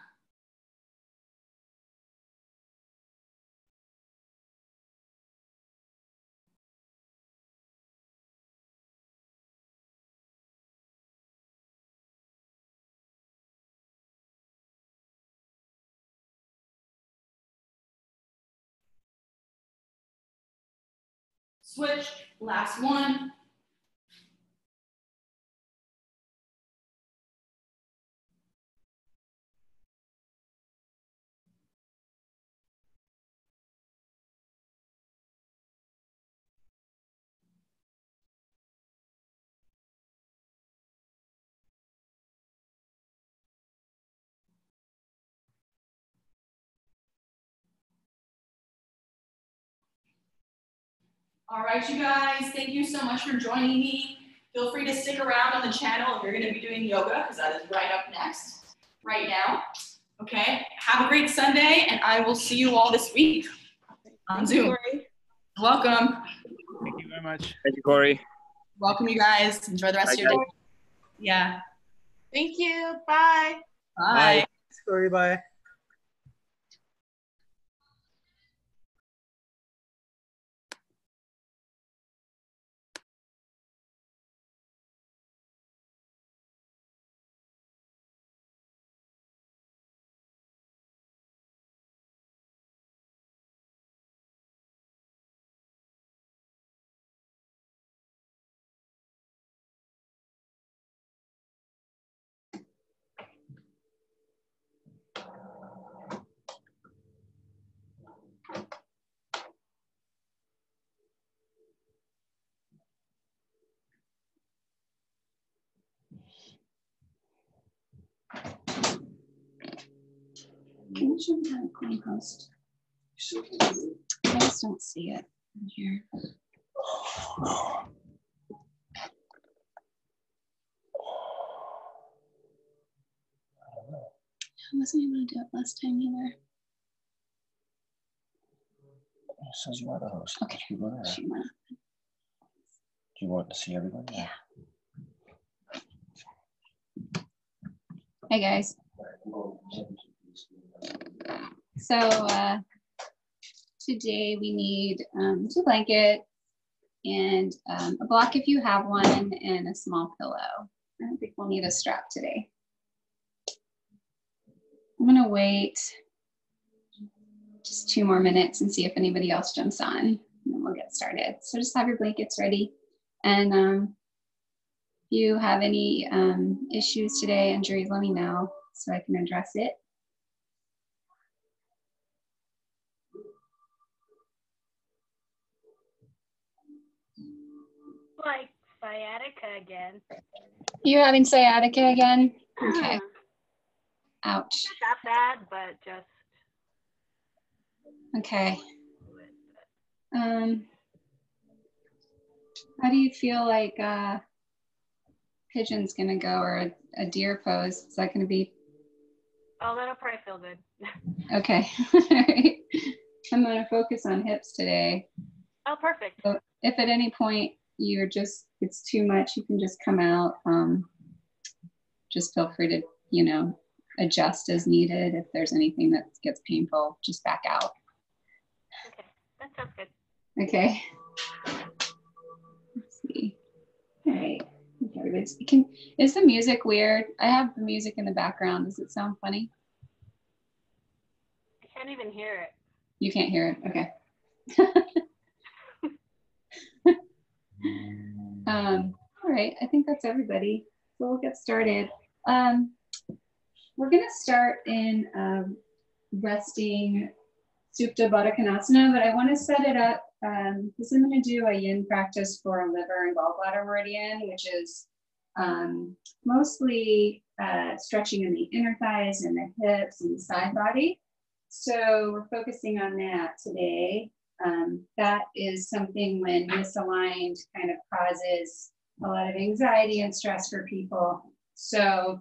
Switch, last one. All right, you guys, thank you so much for joining me. Feel free to stick around on the channel if you're going to be doing yoga, because that is right up next, right now. Okay, have a great Sunday, and I will see you all this week on Zoom. Welcome. Thank you very much. Thank you, Corey. Welcome, you guys. Enjoy the rest of your day. Yeah. Thank you. Bye. Bye. Thanks, Corey. Bye. Can you show me how to clean host? I just don't see it in here. I wasn't able to do it last time either. So you are the host. Okay. Do you want to see everyone? Yeah. Hey guys. So today we need 2 blankets and a block if you have one, and a small pillow. I don't think we'll need a strap today. I'm gonna wait just 2 more minutes and see if anybody else jumps on, and then we'll get started. So just have your blankets ready. And if you have any issues today, injuries, let me know so I can address it. Like sciatica again. You having sciatica again? Okay. Ouch. Not that bad, but just. Okay. How do you feel like pigeon's gonna go, or a deer pose? Is that gonna be? Oh, that'll probably feel good. Okay. All right. I'm gonna focus on hips today. Oh, perfect. So if at any point you're just, it's too much, you can just come out. Just feel free to, you know, adjust as needed. If there's anything that gets painful, just back out. Okay, that sounds good. Okay. Let's see. All right. Okay, everybody's, is the music weird? I have the music in the background. Does it sound funny? I can't even hear it. You can't hear it. Okay. All right. I think that's everybody. So we'll get started. We're going to start in resting Supta Baddha Konasana, but I want to set it up because I'm going to do a yin practice for a liver and gallbladder meridian, which is mostly stretching in the inner thighs and the hips and the side body. So we're focusing on that today. That is something when misaligned kind of causes a lot of anxiety and stress for people. So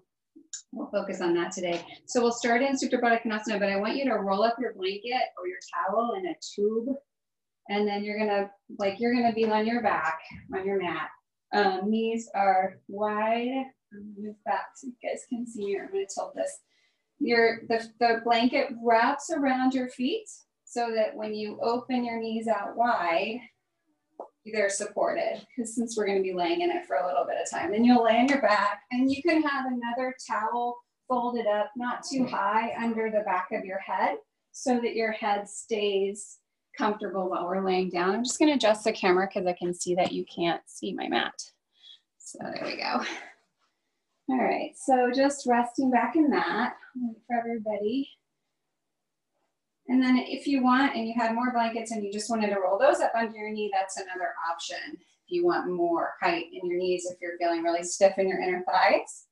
we'll focus on that today. So we'll start in Supta Baddha Konasana, but I want you to roll up your blanket or your towel in a tube. And then you're gonna be on your back, on your mat. Knees are wide. I'm gonna move back so you guys can see here. I'm gonna tilt this. The blanket wraps around your feet so that when you open your knees out wide, they're supported, because since we're going to be laying in it for a little bit of time. Then you'll lay on your back, and you can have another towel folded up, not too high, under the back of your head so that your head stays comfortable while we're laying down. I'm just going to adjust the camera because I can see that you can't see my mat. So there we go. All right, so just resting back in that. Wait for everybody. And then if you want, and you had more blankets and you just wanted to roll those up under your knee, that's another option. If you want more height in your knees, if you're feeling really stiff in your inner thighs.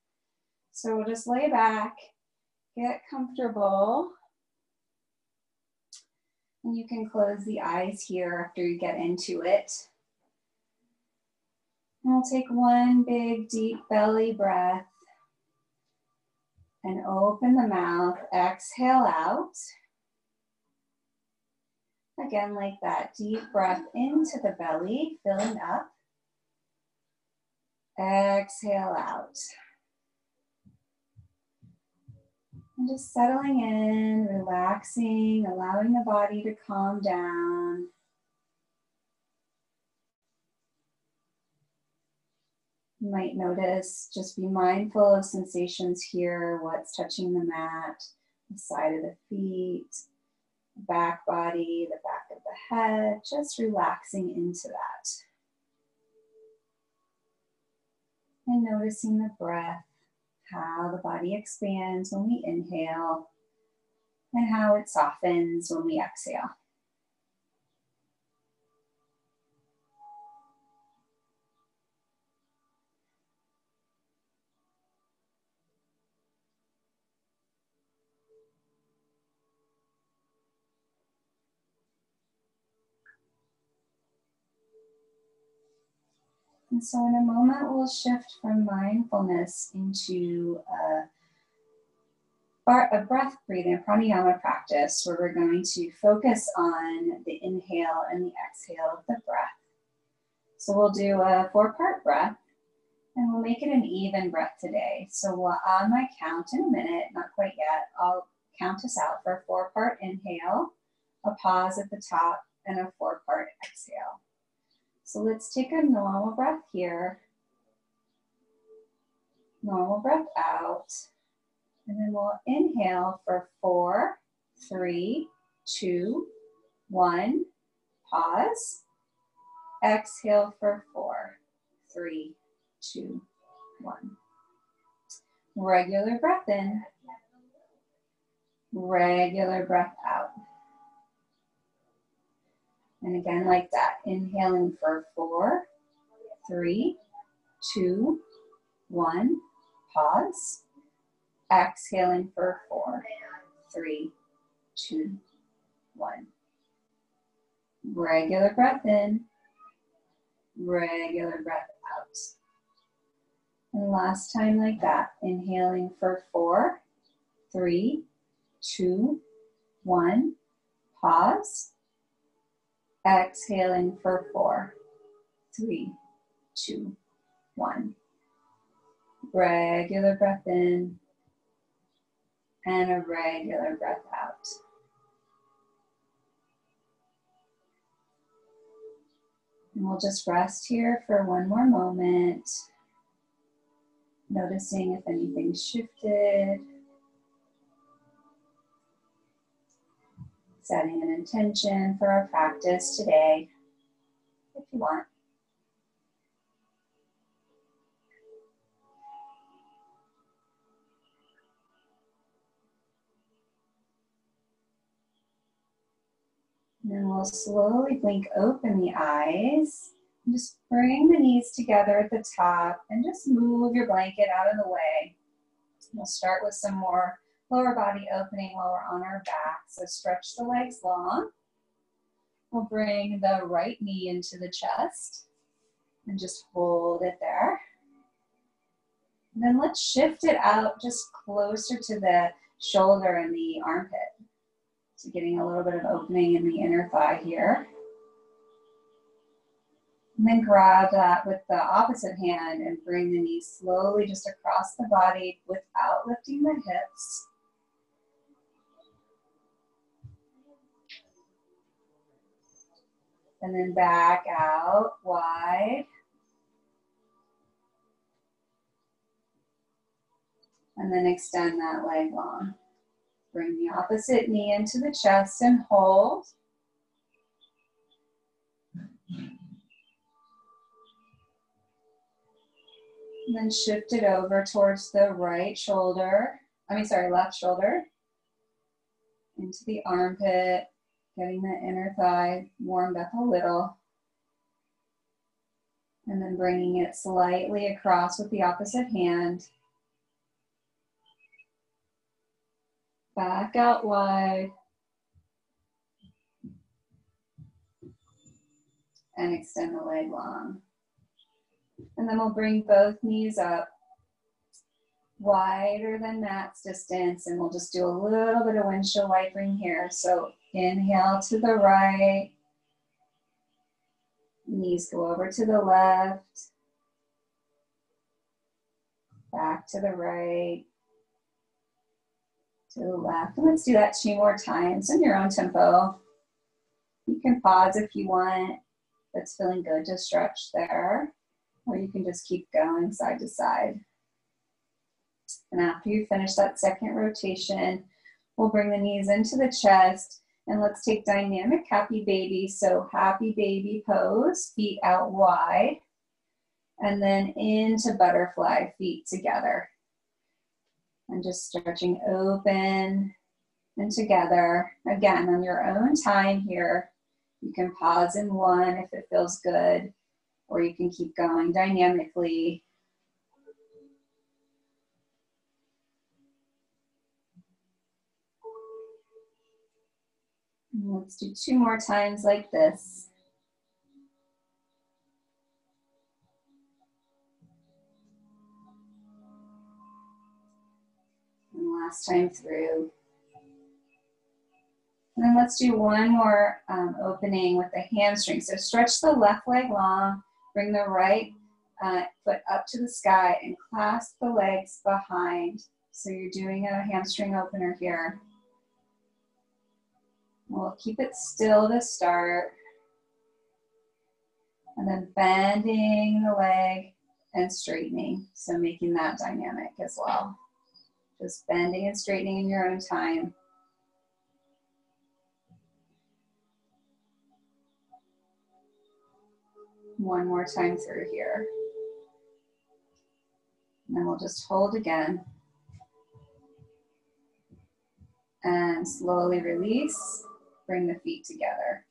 So we'll just lay back, get comfortable. And you can close the eyes here after you get into it. And we'll take one big, deep belly breath and open the mouth, exhale out. Again, like that, deep breath into the belly, filling up. Exhale out. And just settling in, relaxing, allowing the body to calm down. You might notice, just be mindful of sensations here, what's touching the mat, the side of the feet, the back body, the back of the head, just relaxing into that. And noticing the breath, how the body expands when we inhale and how it softens when we exhale. And so in a moment, we'll shift from mindfulness into a breath breathing, a pranayama practice, where we're going to focus on the inhale and the exhale of the breath. So we'll do a 4-part breath, and we'll make it an even breath today. So on my count in a minute, not quite yet, I'll count us out for a 4-part inhale, a pause at the top, and a 4-part exhale. So let's take a normal breath here, normal breath out, and then we'll inhale for 4, 3, 2, 1, pause, exhale for 4, 3, 2, 1. Regular breath in, regular breath out. And again, like that, inhaling for 4, 3, 2, 1, pause. Exhaling for 4, 3, 2, 1. Regular breath in, regular breath out. And last time like that, inhaling for 4, 3, 2, 1, pause. Exhaling for 4, 3, 2, 1. Regular breath in and a regular breath out. And we'll just rest here for one more moment, noticing if anything's shifted. Setting an intention for our practice today, if you want. And then we'll slowly blink open the eyes. And just bring the knees together at the top and just move your blanket out of the way. We'll start with some more lower body opening while we're on our back. So stretch the legs long. We'll bring the right knee into the chest and just hold it there. And then let's shift it out just closer to the shoulder and the armpit. So getting a little bit of opening in the inner thigh here. And then grab that with the opposite hand and bring the knee slowly just across the body without lifting the hips. And then back out wide. And then extend that leg long. Bring the opposite knee into the chest and hold. And then shift it over towards the right shoulder. Left shoulder. Into the armpit, getting the inner thigh warmed up a little. And then bringing it slightly across with the opposite hand. Back out wide. And extend the leg long. And then we'll bring both knees up wider than max distance, and we'll just do a little bit of windshield wipering here. So inhale to the right, knees go over to the left, back to the right, to the left. And let's do that 2 more times in your own tempo. You can pause if you want. If it's feeling good to stretch there, or you can just keep going side to side. And after you finish that second rotation, we'll bring the knees into the chest, and let's take dynamic happy baby. So happy baby pose, feet out wide, and then into butterfly, feet together. And just stretching open and together. Again, on your own time here. You can pause in one if it feels good, or you can keep going dynamically. And let's do 2 more times like this. And last time through. And then let's do 1 more opening with the hamstring. So stretch the left leg long, bring the right foot up to the sky, and clasp the legs behind. So you're doing a hamstring opener here. We'll keep it still to start. And then bending the leg and straightening. So making that dynamic as well. Just bending and straightening in your own time. One more time through here. And then we'll just hold again. And slowly release, bring the feet together.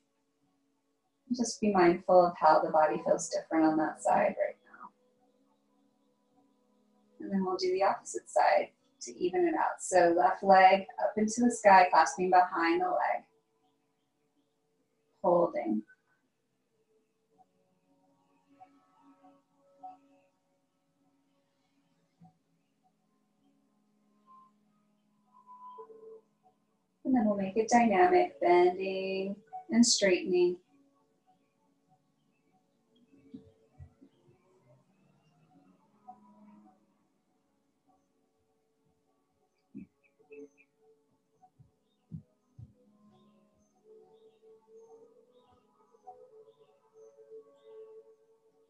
Just be mindful of how the body feels different on that side right now. And then we'll do the opposite side to even it out. So left leg up into the sky, clasping behind the leg. Holding. And then we'll make it dynamic, bending and straightening.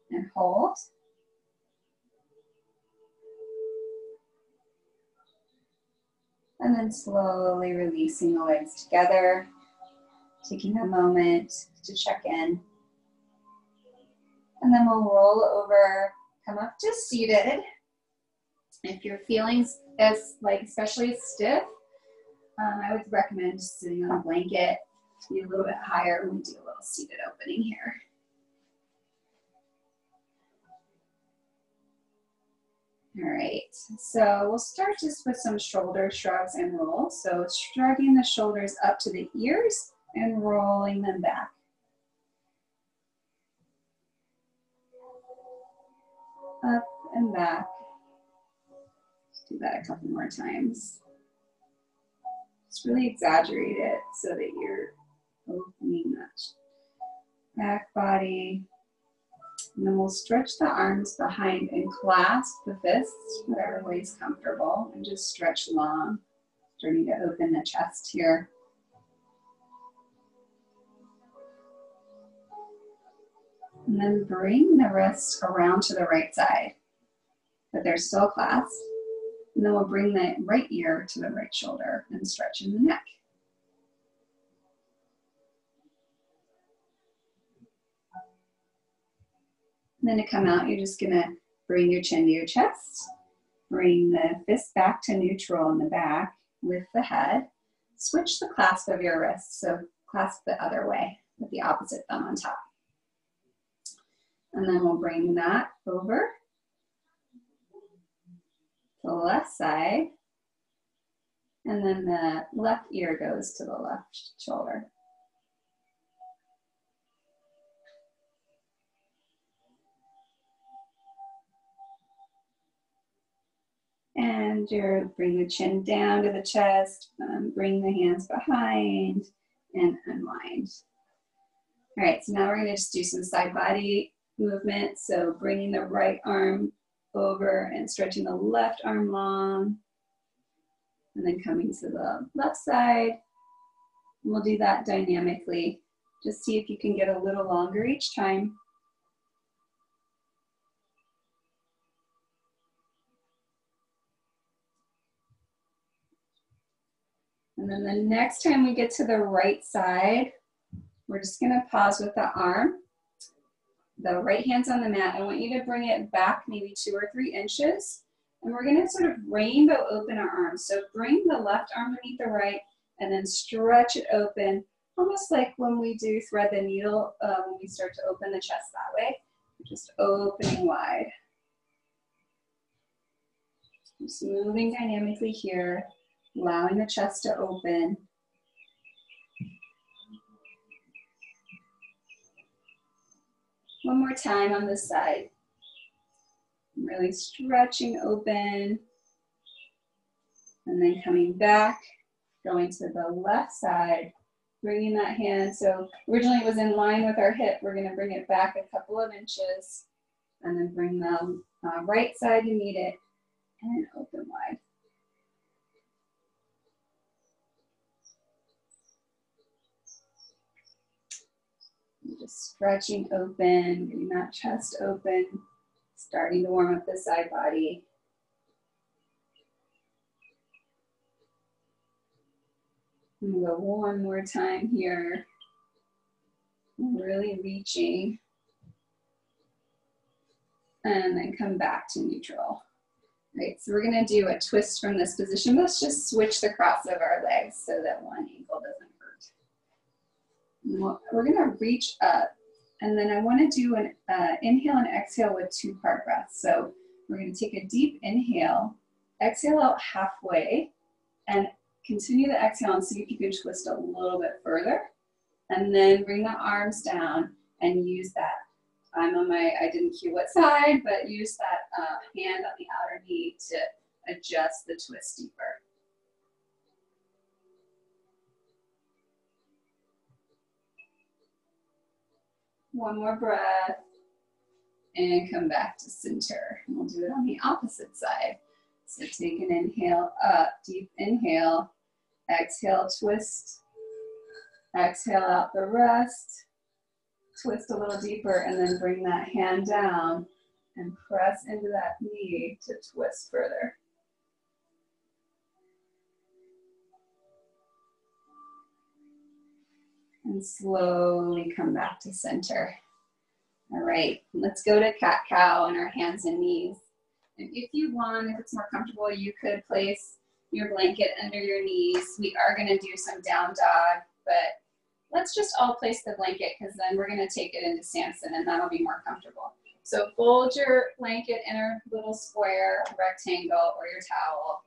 And hold. And then slowly releasing the legs together, taking a moment to check in. And then we'll roll over, come up to seated. If you're feeling especially stiff, I would recommend just sitting on a blanket, be a little bit higher when we do a little seated opening here. All right, so we'll start just with some shoulder shrugs and rolls. So shrugging the shoulders up to the ears and rolling them back. Up and back. Let's do that a couple more times. Just really exaggerate it so that you're opening that back body. And then we'll stretch the arms behind and clasp the fists, whatever way is comfortable, and just stretch long, starting to open the chest here. And then bring the wrist around to the right side, but they're still clasped. And then we'll bring the right ear to the right shoulder and stretch in the neck. And then to come out, you're just gonna Bring your chin to your chest. Bring the fist back to neutral in the back. Lift the head. Switch the clasp of your wrist. So clasp the other way with the opposite thumb on top. And then we'll bring that over to the left side. And then the left ear goes to the left shoulder. And bring the chin down to the chest, bring the hands behind, and unwind. All right, so now we're gonna just do some side body movement. So bringing the right arm over and stretching the left arm long, and then coming to the left side. And we'll do that dynamically. Just see if you can get a little longer each time. And then the next time we get to the right side, we're just gonna pause with the arm. The right hand's on the mat. I want you to bring it back maybe 2 or 3 inches. And we're gonna sort of rainbow open our arms. So bring the left arm beneath the right and then stretch it open, almost like when we do thread the needle, when we start to open the chest that way. Just opening wide. Just moving dynamically here, allowing the chest to open. One more time on this side. Really stretching open. And then coming back, going to the left side, bringing that hand. So originally it was in line with our hip. We're gonna bring it back a couple of inches and then bring the right side to meet it and open wide. Just stretching open, getting that chest open, starting to warm up the side body. And we'll go one more time here. Really reaching. And then come back to neutral. Right, so we're gonna do a twist from this position. Let's just switch the cross of our legs so that one ankle doesn't hurt. We're gonna reach up, and then I wanna do an inhale and exhale with 2-part breaths. So we're gonna take a deep inhale, exhale out halfway, and continue the exhale and see if you can twist a little bit further. And then bring the arms down and use that. I didn't cue what side, but use that hand on the outer knee to adjust the twist deeper. One more breath, and come back to center. And we'll do it on the opposite side. So take an inhale up, deep inhale, exhale, twist, exhale out the rest. Twist a little deeper and then bring that hand down and press into that knee to twist further. And slowly come back to center. All right, let's go to cat-cow on our hands and knees. And if you want, if it's more comfortable, you could place your blanket under your knees. We are gonna do some down dog, but let's just all place the blanket because then we're gonna take it into Samson and that'll be more comfortable. So fold your blanket in a little square, rectangle, or your towel.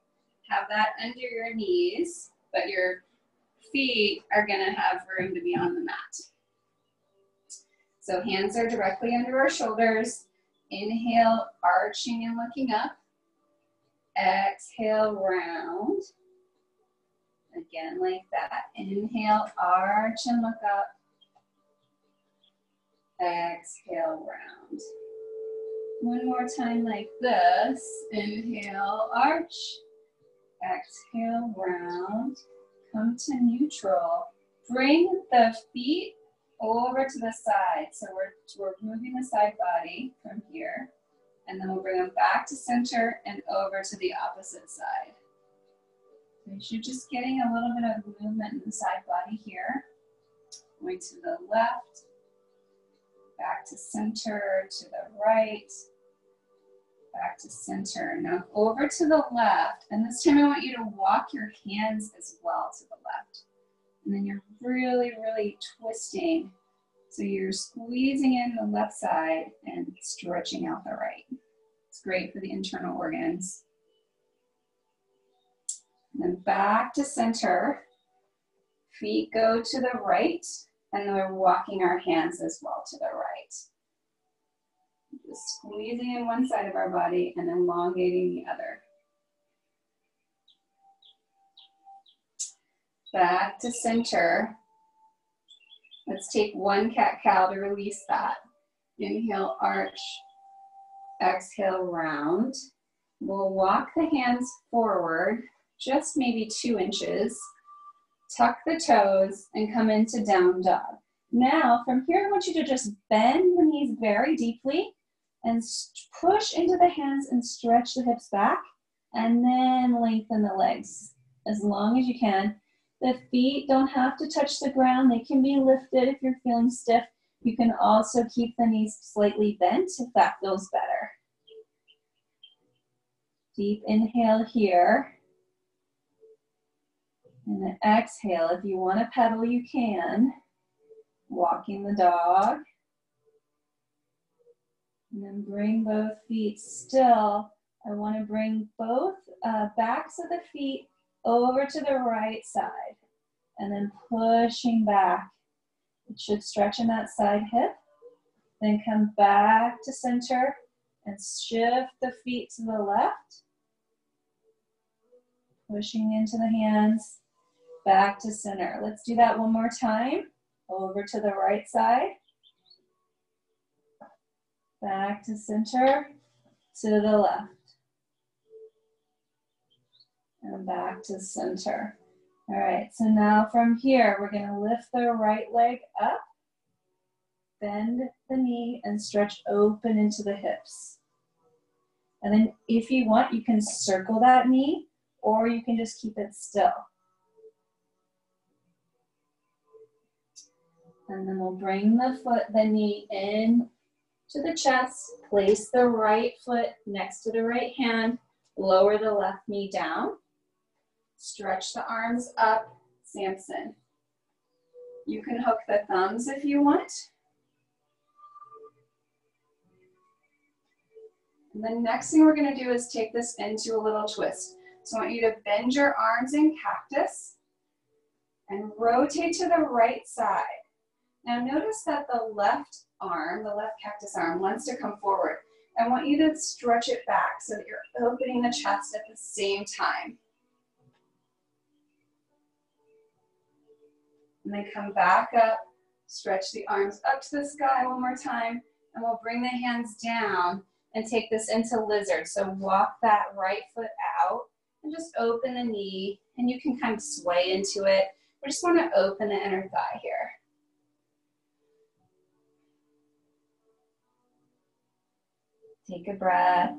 Have that under your knees, but your feet are gonna have room to be on the mat. So hands are directly under our shoulders. Inhale, arching and looking up. Exhale, round. Again, like that. Inhale, arch and look up. Exhale, round. One more time like this. Inhale, arch. Exhale, round. Come to neutral. Bring the feet over to the side. So we're moving the side body from here. And then we'll bring them back to center and over to the opposite side. So you're just getting a little bit of movement in the side body here. Going to the left, back to center, to the right. Back to center. Now over to the left. And this time I want you to walk your hands as well to the left. And then you're really, really twisting. So you're squeezing in the left side and stretching out the right. It's great for the internal organs. And then back to center. Feet go to the right, and then we're walking our hands as well to the right. Just squeezing in one side of our body and elongating the other. Back to center. Let's take one cat-cow to release that. Inhale, arch. Exhale, round. We'll walk the hands forward, just maybe 2 inches. Tuck the toes and come into down dog. Now, from here, I want you to just bend the knees very deeply and push into the hands and stretch the hips back, and then lengthen the legs as long as you can. The feet don't have to touch the ground. They can be lifted if you're feeling stiff. You can also keep the knees slightly bent if that feels better. Deep inhale here. And then exhale. If you want to pedal, you can. Walking the dog. And then bring both feet still. I want to bring both backs of the feet over to the right side. And then pushing back. It should stretch in that side hip. Then come back to center and shift the feet to the left. Pushing into the hands. Back to center. Let's do that one more time. Over to the right side. Back to center. To the left. And back to center. All right, so now from here, we're going to lift the right leg up. Bend the knee and stretch open into the hips. And then if you want, you can circle that knee, or you can just keep it still. And then we'll bring the knee in to the chest, place the right foot next to the right hand, lower the left knee down, stretch the arms up, Samson. You can hook the thumbs if you want. And the next thing we're gonna do is take this into a little twist. So I want you to bend your arms in cactus and rotate to the right side. Now notice that the left arm, the left cactus arm, wants to come forward. I want you to stretch it back so that you're opening the chest at the same time. And then come back up, stretch the arms up to the sky one more time, and we'll bring the hands down and take this into lizard. So walk that right foot out and just open the knee, and you can kind of sway into it. We just want to open the inner thigh here. Take a breath.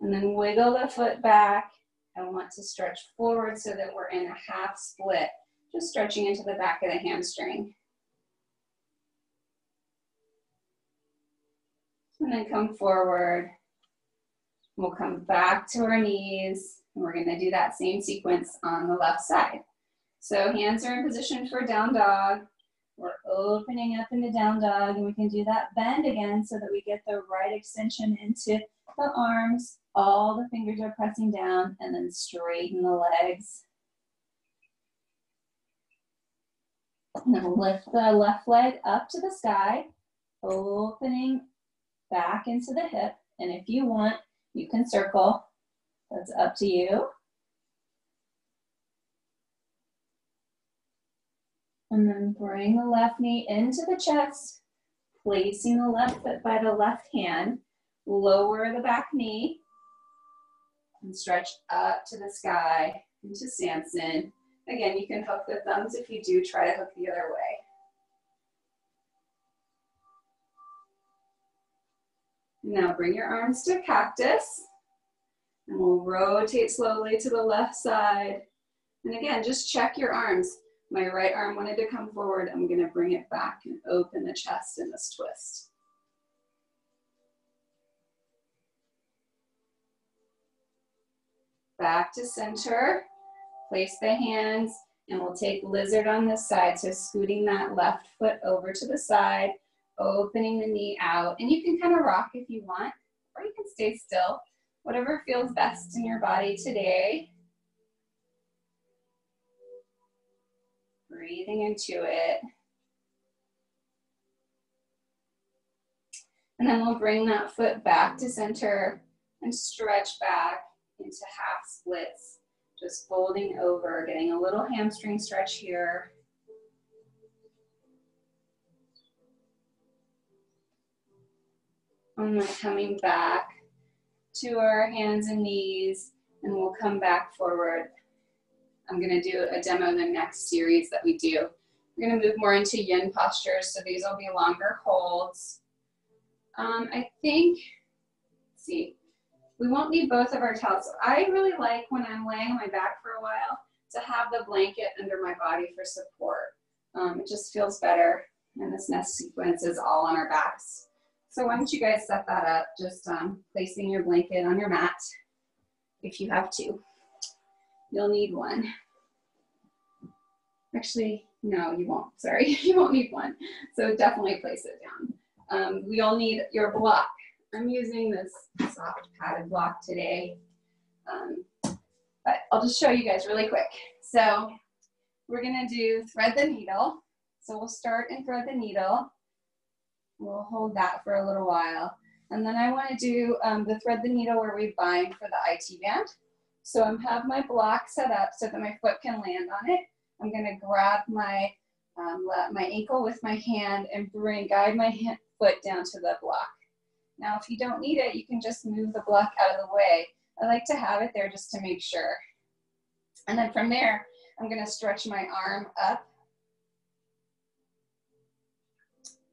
And then wiggle the foot back. I want to stretch forward so that we're in a half split, just stretching into the back of the hamstring. And then come forward. We'll come back to our knees, and we're gonna do that same sequence on the left side. So hands are in position for down dog. We're opening up into down dog, and we can do that bend again so that we get the right extension into the arms. All the fingers are pressing down, and then straighten the legs. And then lift the left leg up to the sky, opening back into the hip. And if you want, you can circle. That's up to you. And then bring the left knee into the chest, placing the left foot by the left hand. Lower the back knee and stretch up to the sky into Samson. Again, you can hook the thumbs if you do try to hook the other way. Now bring your arms to cactus, and we'll rotate slowly to the left side. And again, just check your arms. My right arm wanted to come forward. I'm gonna bring it back and open the chest in this twist. back to center. Place the hands, and we'll take lizard on this side. So scooting that left foot over to the side, opening the knee out. And you can kind of rock if you want, or you can stay still. Whatever feels best in your body today. Breathing into it. And then we'll bring that foot back to center and stretch back into half splits. Just folding over, getting a little hamstring stretch here. And then coming back to our hands and knees, and we'll come back forward. I'm gonna do a demo in the next series that we do. We're gonna move more into yin postures, so these will be longer holds. I think, let's see, we won't need both of our towels. I really like when I'm laying on my back for a while to have the blanket under my body for support. It just feels better, and this next sequence is all on our backs. So why don't you guys set that up, just placing your blanket on your mat if you have to. You'll need one. Actually, no, you won't, sorry. You won't need one. So definitely place it down. We'll need your block. I'm using this soft padded block today, but I'll just show you guys really quick. So we're gonna do thread the needle. So we'll start and thread the needle. We'll hold that for a little while. And then I wanna do the thread the needle where we bind for the IT band. So I have my block set up so that my foot can land on it. I'm gonna grab my ankle with my hand and guide my foot down to the block. Now, if you don't need it, you can just move the block out of the way. I like to have it there just to make sure. And then from there, I'm gonna stretch my arm up.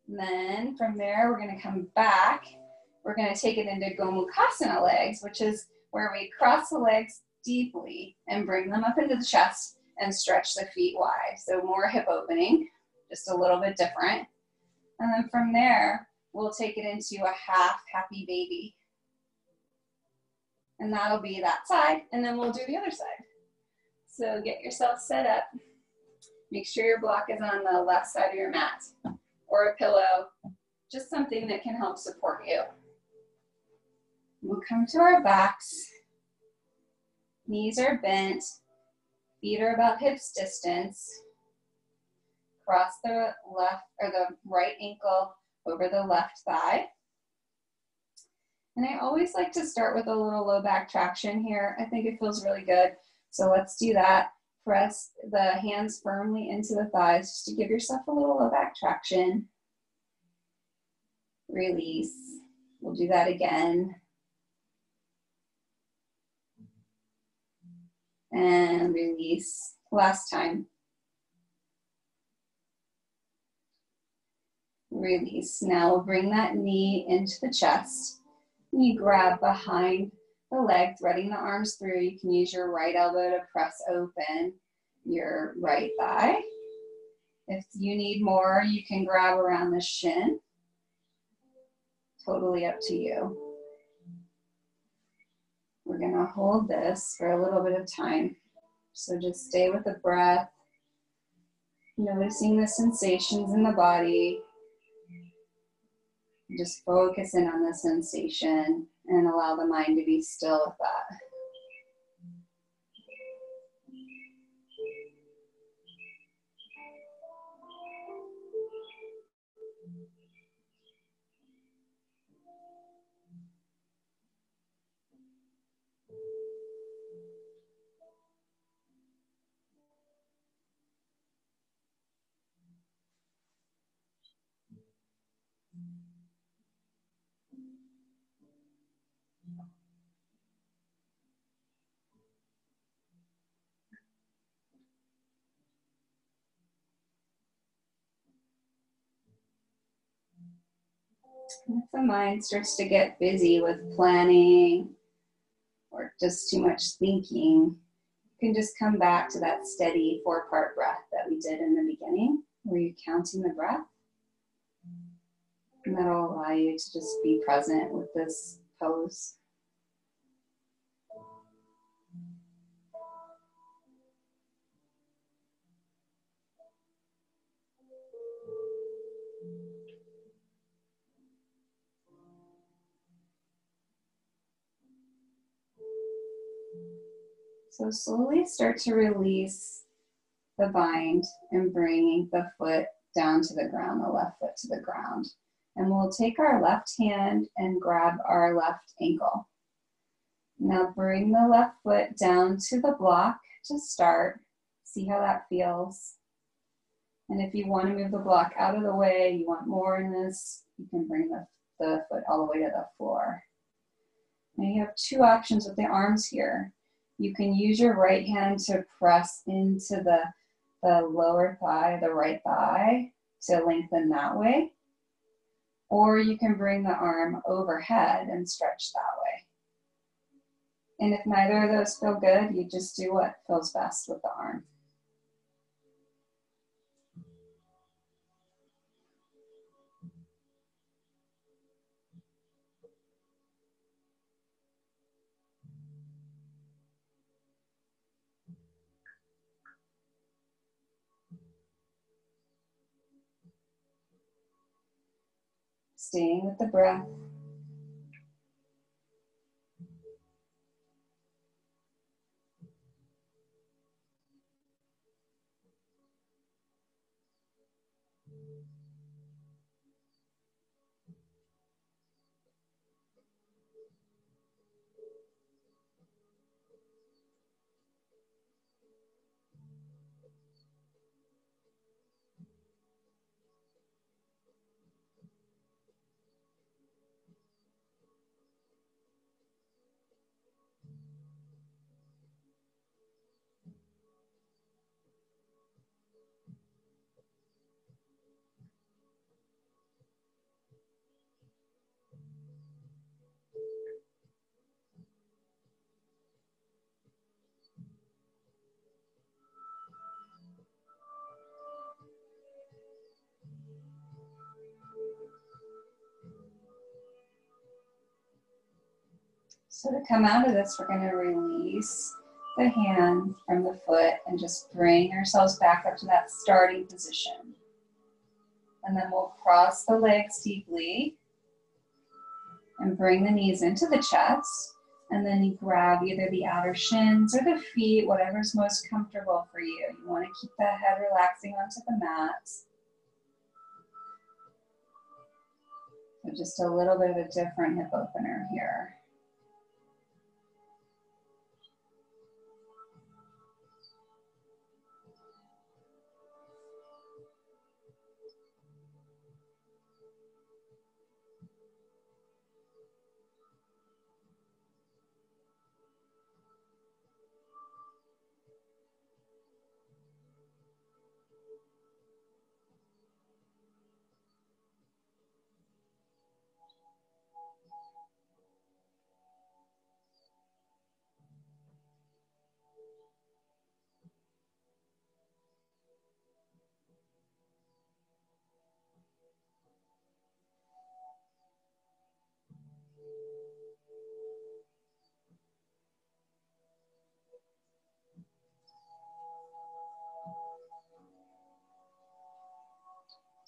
And then from there, we're gonna come back. We're gonna take it into Gomukhasana legs, which is where we cross the legs deeply and bring them up into the chest and stretch the feet wide. So more hip opening, just a little bit different. And then from there, we'll take it into a half happy baby. And that'll be that side, and then we'll do the other side. So get yourself set up. Make sure your block is on the left side of your mat, or a pillow, just something that can help support you. We'll come to our backs. Knees are bent, feet are about hips distance. Cross the left or the right ankle over the left thigh. And I always like to start with a little low back traction here. I think it feels really good. So let's do that. Press the hands firmly into the thighs just to give yourself a little low back traction. Release. We'll do that again. And release. Last time. Release. Now we'll bring that knee into the chest. And you grab behind the leg, threading the arms through. You can use your right elbow to press open your right thigh. If you need more, you can grab around the shin. Totally up to you. We're gonna hold this for a little bit of time. So just stay with the breath, noticing the sensations in the body. Just focus in on the sensation and allow the mind to be still with that. If the mind starts to get busy with planning or just too much thinking, you can just come back to that steady 4-part breath that we did in the beginning, where you're counting the breath. And that'll allow you to just be present with this pose. So slowly start to release the bind and bringing the foot down to the ground, the left foot to the ground. And we'll take our left hand and grab our left ankle. Now bring the left foot down to the block to start. See how that feels. And if you want to move the block out of the way, you want more in this, you can bring the foot all the way to the floor. Now you have two options with the arms here. You can use your right hand to press into the lower thigh, the right thigh, to lengthen that way. Or you can bring the arm overhead and stretch that way. And if neither of those feel good, you just do what feels best with the arm. Staying with the breath. So to come out of this, we're going to release the hand from the foot and just bring ourselves back up to that starting position. And then we'll cross the legs deeply and bring the knees into the chest. And then you grab either the outer shins or the feet, whatever's most comfortable for you. You want to keep the head relaxing onto the mat. So just a little bit of a different hip opener here.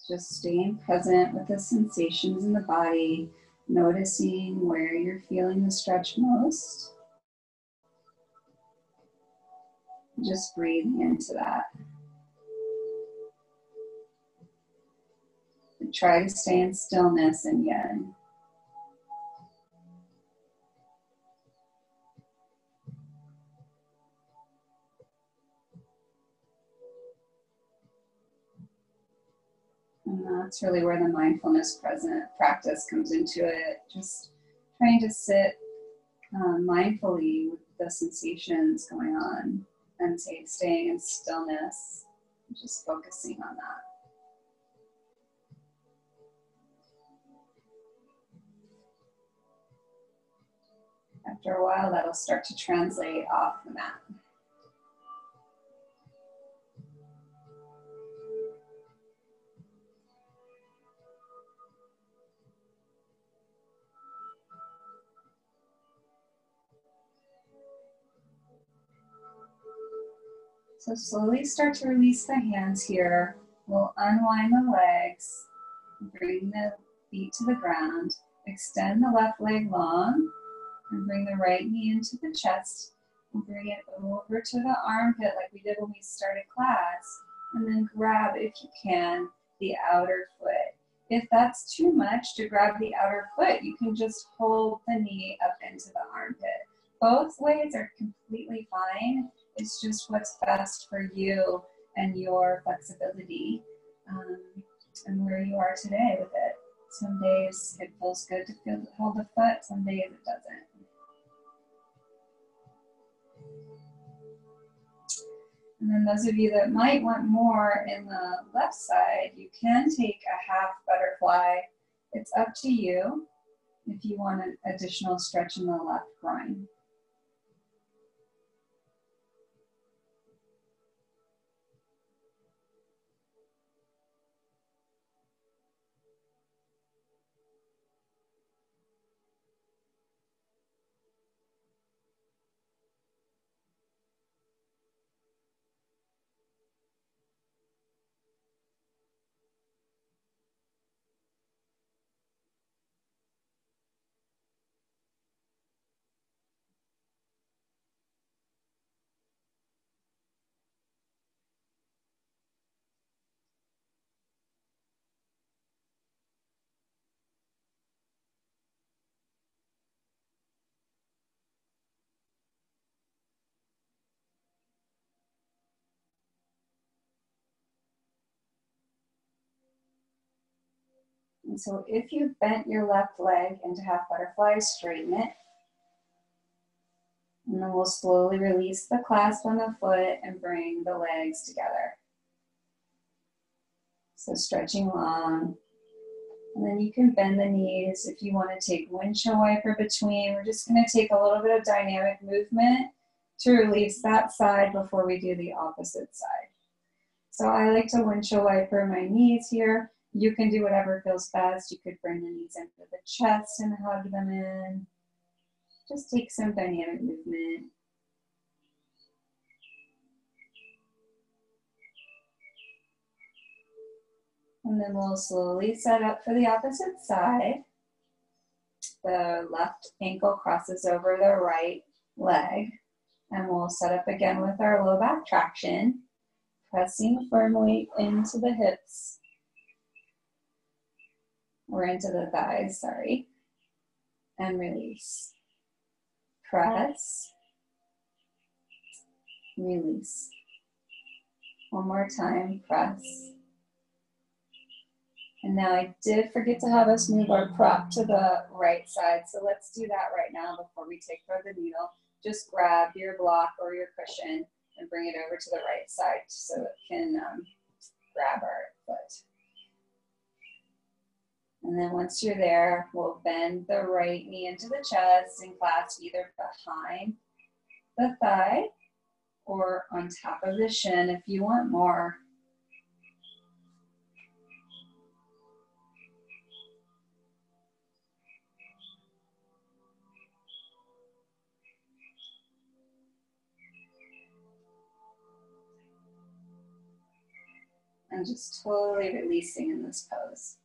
Just staying present with the sensations in the body, noticing where you're feeling the stretch most. Just breathing into that. And try to stay in stillness and yin. And that's really where the mindfulness practice comes into it. Just trying to sit mindfully with the sensations going on and staying in stillness, just focusing on that. After a while, that'll start to translate off the mat. So slowly start to release the hands here. We'll unwind the legs, bring the feet to the ground, extend the left leg long, and bring the right knee into the chest. Bring it over to the armpit like we did when we started class, and then grab, if you can, the outer foot. If that's too much to grab the outer foot, you can just hold the knee up into the armpit. Both ways are completely fine. It's just what's best for you and your flexibility and where you are today with it. Some days it feels good to hold the foot, some days it doesn't. And then those of you that might want more in the left side, you can take a half butterfly. It's up to you if you want an additional stretch in the left groin. And so if you've bent your left leg into half butterfly, straighten it. And then we'll slowly release the clasp on the foot and bring the legs together. So stretching long. And then you can bend the knees if you want to take windshield wiper between. We're just going to take a little bit of dynamic movement to release that side before we do the opposite side. So I like to windshield wiper my knees here. You can do whatever feels best. You could bring the knees into the chest and hug them in. Just take some dynamic movement. And then we'll slowly set up for the opposite side. The left ankle crosses over the right leg. And we'll set up again with our low back traction, pressing firmly into the hips. Or into the thighs, sorry. And release. Press. Release. One more time, press. And now I did forget to have us move our prop to the right side. So let's do that right now before we take for the needle. Just grab your block or your cushion and bring it over to the right side so it can grab our foot. And then once you're there, we'll bend the right knee into the chest and clasp either behind the thigh or on top of the shin if you want more. And just totally releasing in this pose.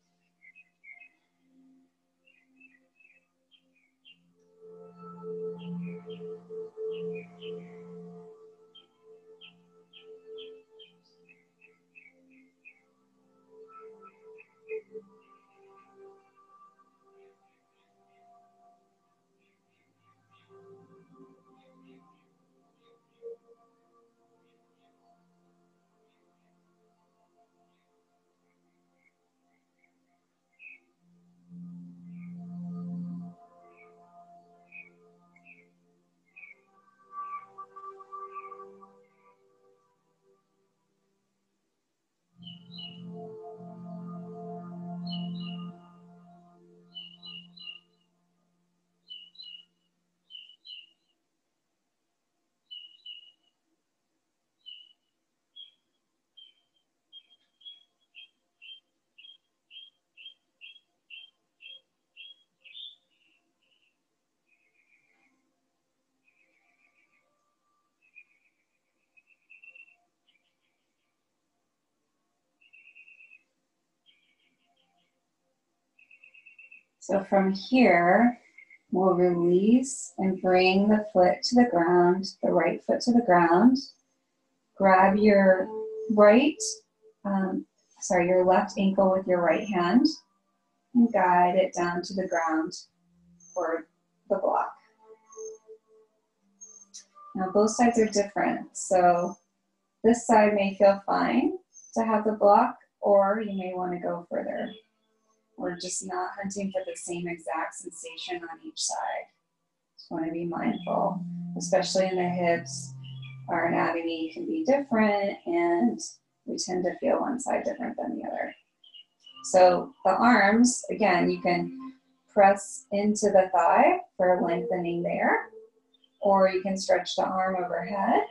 So from here, We'll release and bring the foot to the ground, the right foot to the ground. Grab your your left ankle with your right hand and guide it down to the ground or the block. Now both sides are different, so this side may feel fine to have the block, or you may want to go further. We're just not hunting for the same exact sensation on each side. Just want to be mindful, especially in the hips. Our anatomy can be different and we tend to feel one side different than the other. So the arms, again, you can press into the thigh for lengthening there, or you can stretch the arm overhead.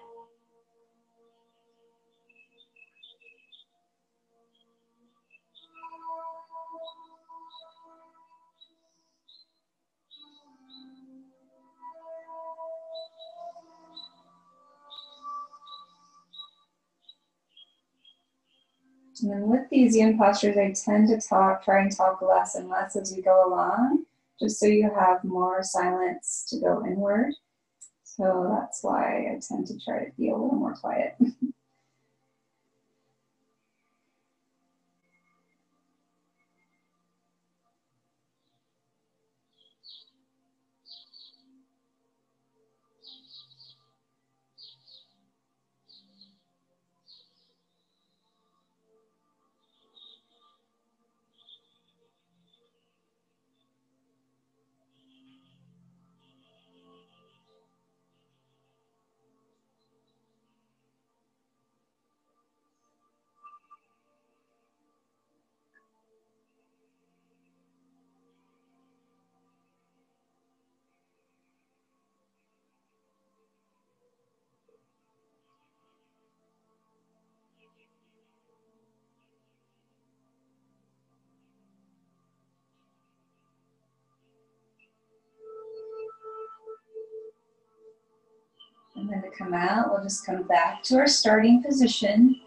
And then with these yin postures, I tend to try and talk less and less as we go along, just so you have more silence to go inward. So that's why I tend to try to be a little more quiet. And then to come out, we'll just come back to our starting position.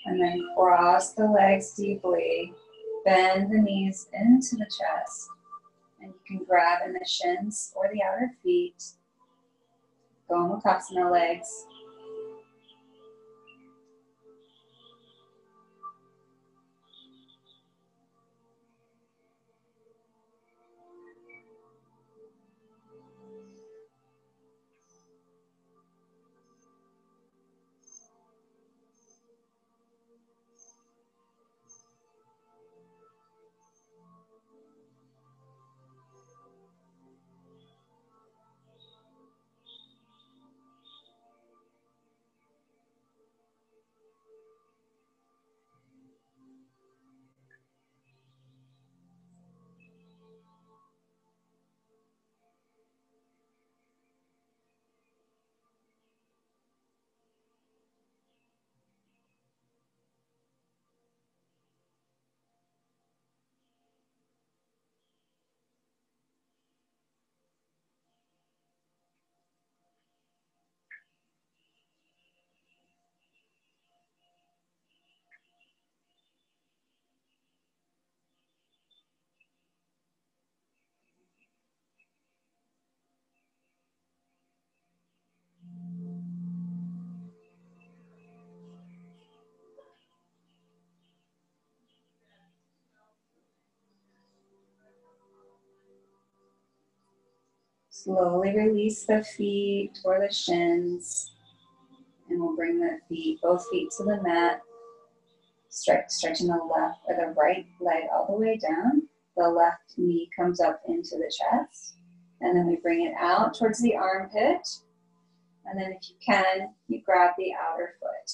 And then cross the legs deeply. Bend the knees into the chest. And you can grab in the shins or the outer feet. Gomukhasana legs. Slowly release the feet or the shins. And we'll bring the both feet to the mat. Stretching the left or the right leg all the way down. The left knee comes up into the chest. And then we bring it out towards the armpit. And then if you can, you grab the outer foot.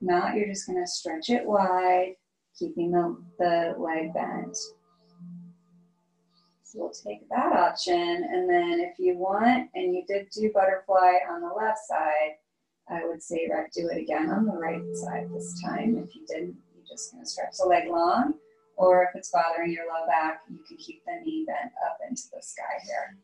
Now you're just going to stretch it wide, keeping the leg bent. So we'll take that option, and then if you want, and you did do butterfly on the left side, I would say do it again on the right side this time. If you didn't, you're just going to stretch the leg long, or if it's bothering your low back, you can keep the knee bent up into the sky here.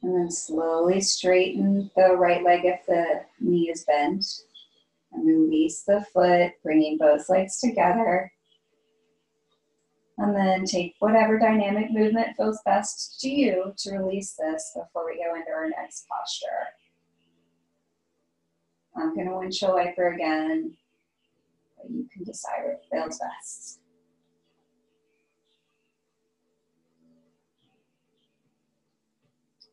And then slowly straighten the right leg if the knee is bent. And release the foot, bringing both legs together. And then take whatever dynamic movement feels best to you to release this before we go into our next posture. I'm going to windshield wiper again, but you can decide what feels best.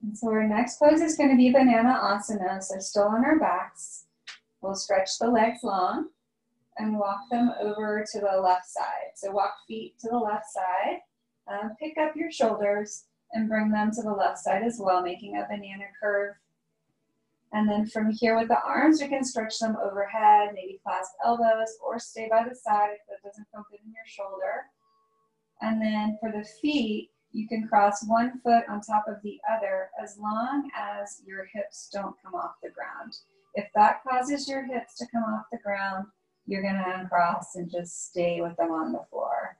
And so our next pose is going to be banana asana. So still on our backs, we'll stretch the legs long and walk them over to the left side. So walk feet to the left side, pick up your shoulders and bring them to the left side as well, making a banana curve. And then from here with the arms, you can stretch them overhead, maybe clasp elbows or stay by the side if that doesn't feel good in your shoulder. And then for the feet, you can cross one foot on top of the other as long as your hips don't come off the ground. If that causes your hips to come off the ground, you're going to uncross and just stay with them on the floor.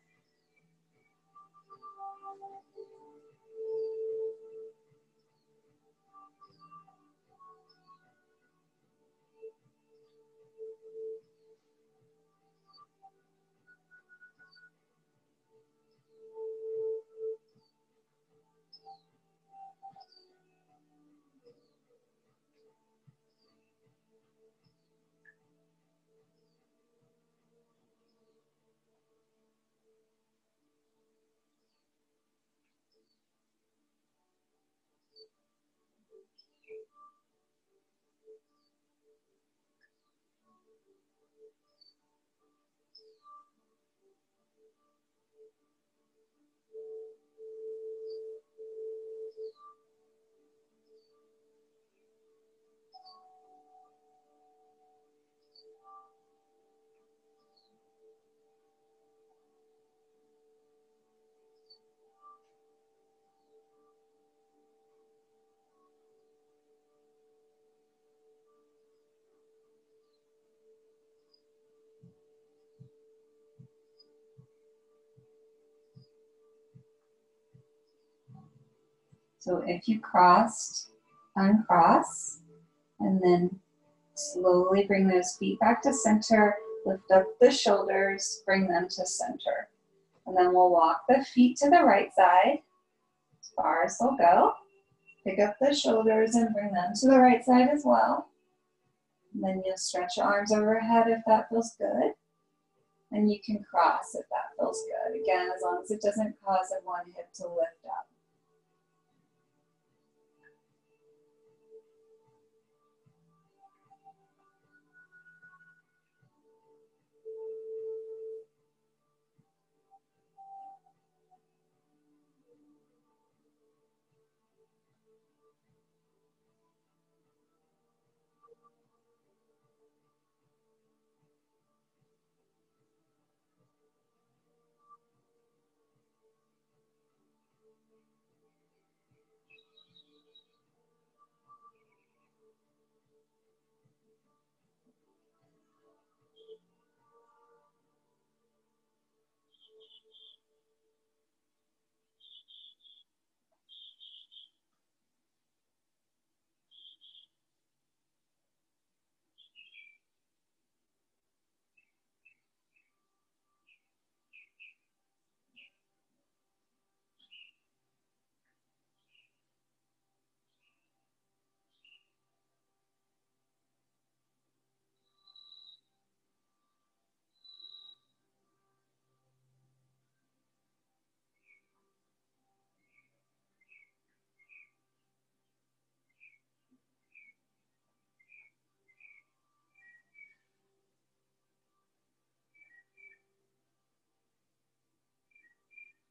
So if you crossed, uncross, and then slowly bring those feet back to center, lift up the shoulders, bring them to center. And then we'll walk the feet to the right side, as far as they'll go. Pick up the shoulders and bring them to the right side as well. And then you'll stretch your arms overhead if that feels good. And you can cross if that feels good. Again, as long as it doesn't cause one hip to lift up.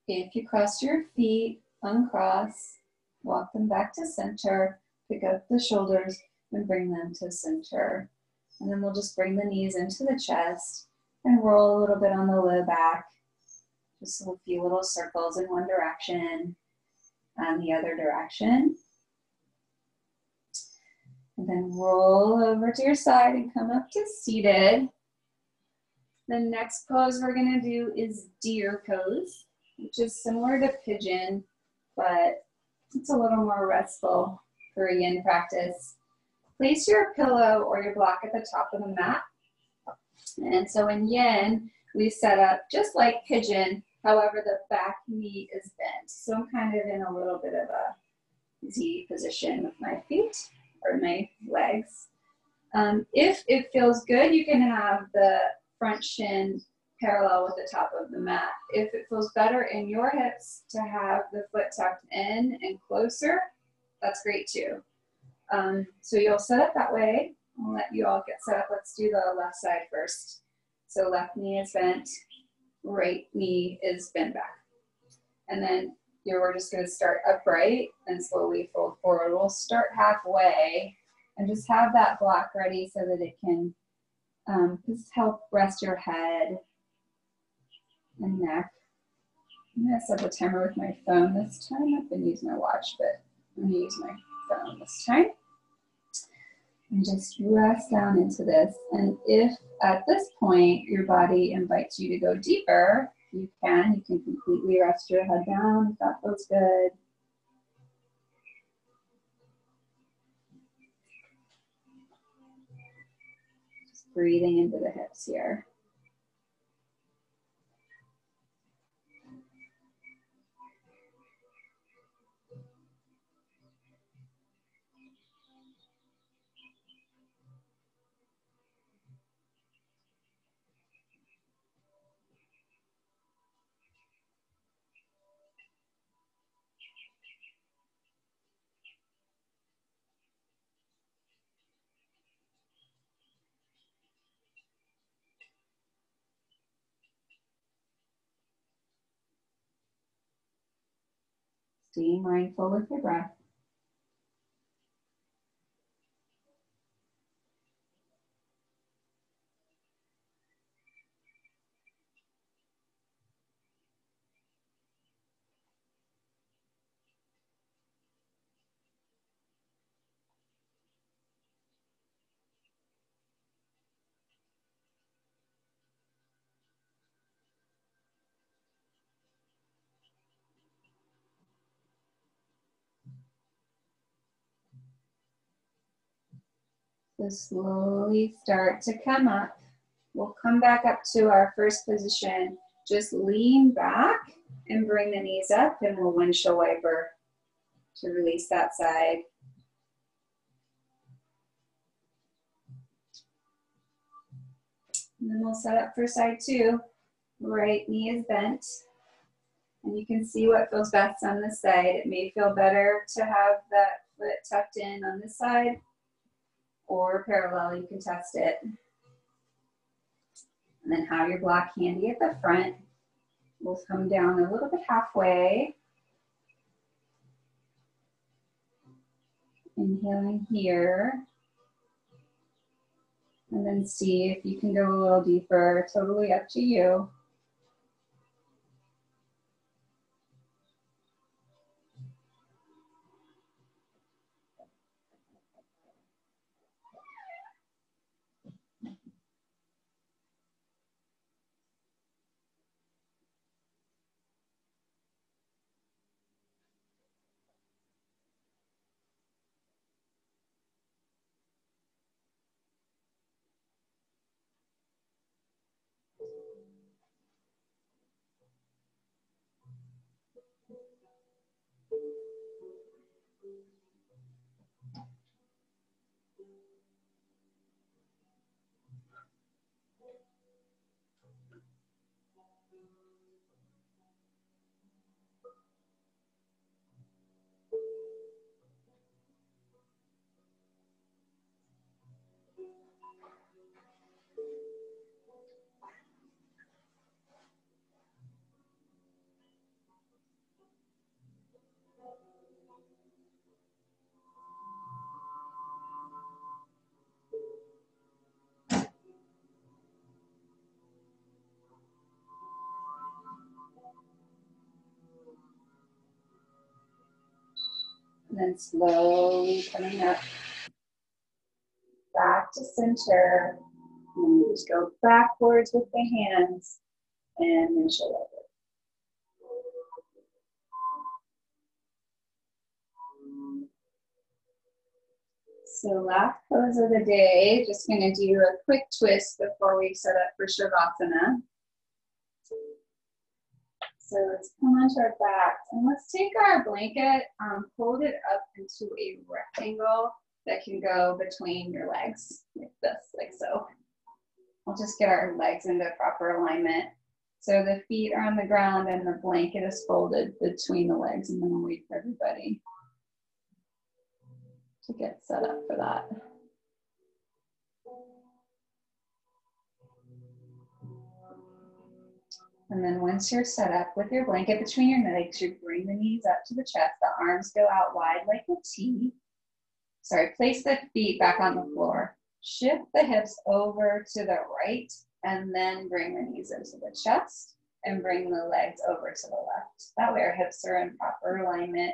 If you cross your feet, uncross, walk them back to center, pick up the shoulders and bring them to center. And then we'll just bring the knees into the chest and roll a little bit on the low back. Just a few little circles in one direction and the other direction. And then roll over to your side and come up to seated. The next pose we're gonna do is deer pose, which is similar to pigeon, but it's a little more restful. for a yin practice. Place your pillow or your block at the top of the mat. And so in yin, we set up just like pigeon, however, the back knee is bent. So I'm kind of in a little bit of a Z position with my feet or my legs. If it feels good, you can have the front shin parallel with the top of the mat. If it feels better in your hips to have the foot tucked in and closer, that's great too. So you'll set up that way. I'll let you all get set up. Let's do the left side first. So left knee is bent, right knee is bent back. And then we're just going to start upright and slowly fold forward. We'll start halfway and just have that block ready so that it can just help rest your head and neck. I'm going to set the timer with my phone this time. I've been using my watch, but I'm going to use my phone this time. And just rest down into this. And if at this point your body invites you to go deeper, you can completely rest your head down if that feels good. Just breathing into the hips here. Stay mindful with your breath. So slowly start to come up. We'll come back up to our first position. Just lean back and bring the knees up, and we'll windshield wiper to release that side. And then we'll set up for side two. Right knee is bent. And you can see what feels best on this side. It may feel better to have that foot tucked in on this side or parallel. You can test it. And then have your block handy at the front. We'll come down a little bit halfway. Inhaling here. And then see if you can go a little deeper. Totally up to you. And then slowly coming up back to center. And just go backwards with the hands and then shoulder. So last pose of the day, just gonna do a quick twist before we set up for Shavasana. So let's come onto our backs and let's take our blanket, fold it up into a rectangle that can go between your legs, like this, like so. We'll just get our legs into proper alignment. So the feet are on the ground and the blanket is folded between the legs, and then we'll wait for everybody to get set up for that. And then once you're set up with your blanket between your legs, you bring the knees up to the chest, the arms go out wide like a T. Sorry, place the feet back on the floor. Shift the hips over to the right, and then bring the knees into the chest and bring the legs over to the left. That way our hips are in proper alignment.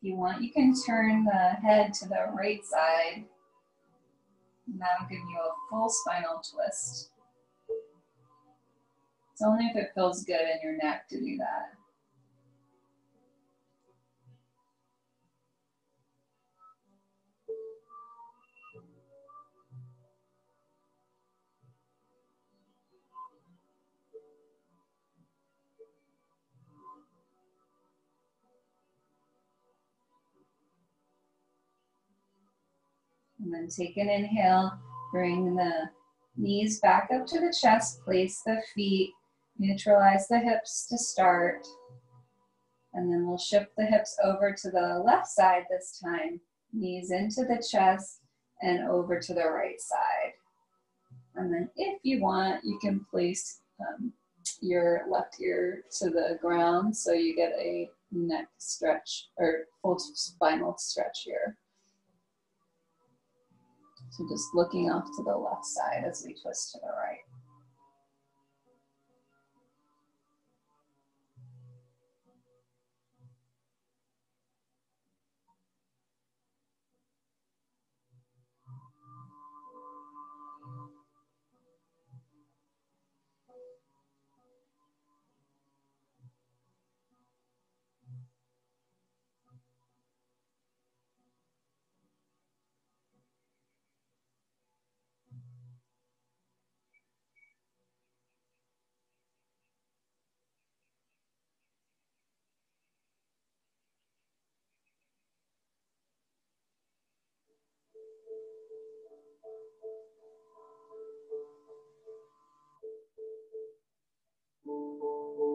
If you want, you can turn the head to the right side, and that'll give you a full spinal twist. It's only if it feels good in your neck to do that. And then take an inhale, bring the knees back up to the chest, place the feet, neutralize the hips to start. And then we'll shift the hips over to the left side this time. Knees into the chest and over to the right side. And then if you want, you can place your left ear to the ground so you get a neck stretch or full spinal stretch here. So just looking off to the left side as we twist to the right.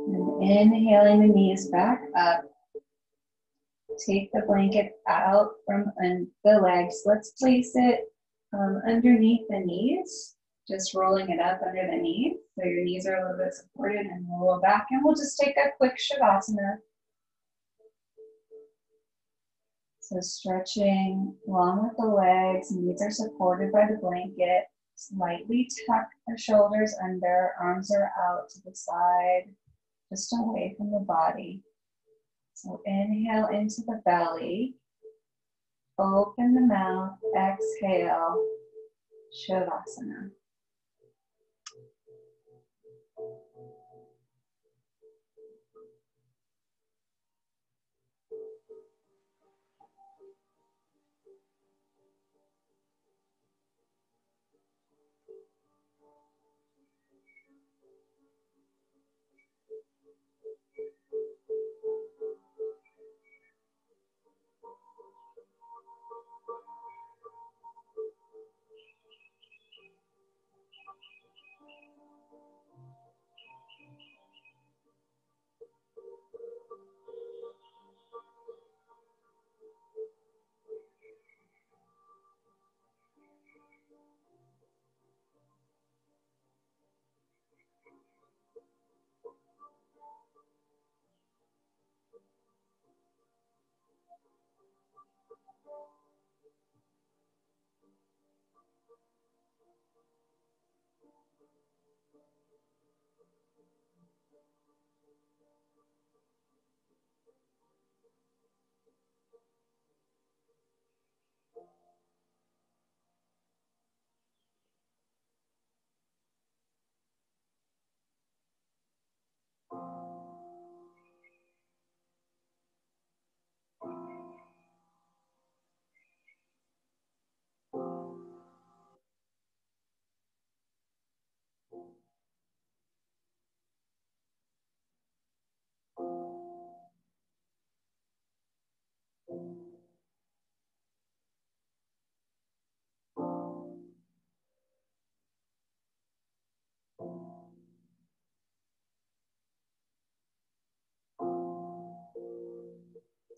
And inhaling the knees back up. Take the blanket out from the legs. Let's place it underneath the knees, just rolling it up under the knees. So your knees are a little bit supported and roll back. And we'll just take a quick Shavasana. So stretching along with the legs, knees are supported by the blanket. Slightly tuck the shoulders under, arms are out to the side, just away from the body. So inhale into the belly, open the mouth, exhale, Shavasana.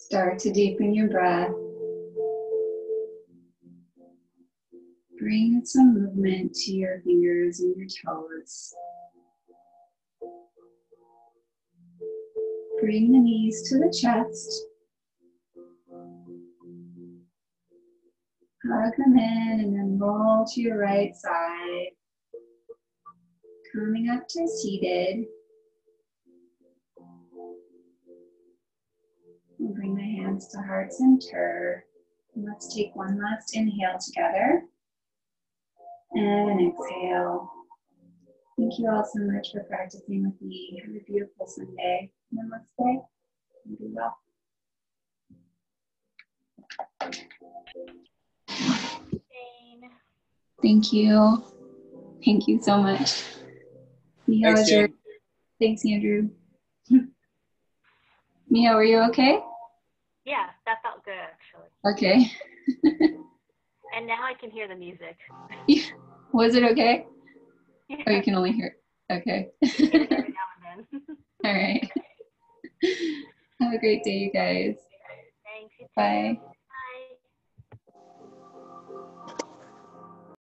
Start to deepen your breath. Bring some movement to your fingers and your toes. Bring the knees to the chest. Hug them in and then roll to your right side. Coming up to seated. I'll bring my hands to heart center. And let's take one last inhale together. And exhale. Thank you all so much for practicing with me. Have a beautiful Sunday. Namaste. And be well. Thank you. Thank you so much. Mia, Thanks, Jen. Thanks, Andrew. Mia, were you okay? Yeah, that felt good actually. Okay. And now I can hear the music. Was it okay? Yeah. Oh, you can only hear it. Okay. Hear it every now and then. All right. Have a great day, you guys. Thanks. You too. Bye.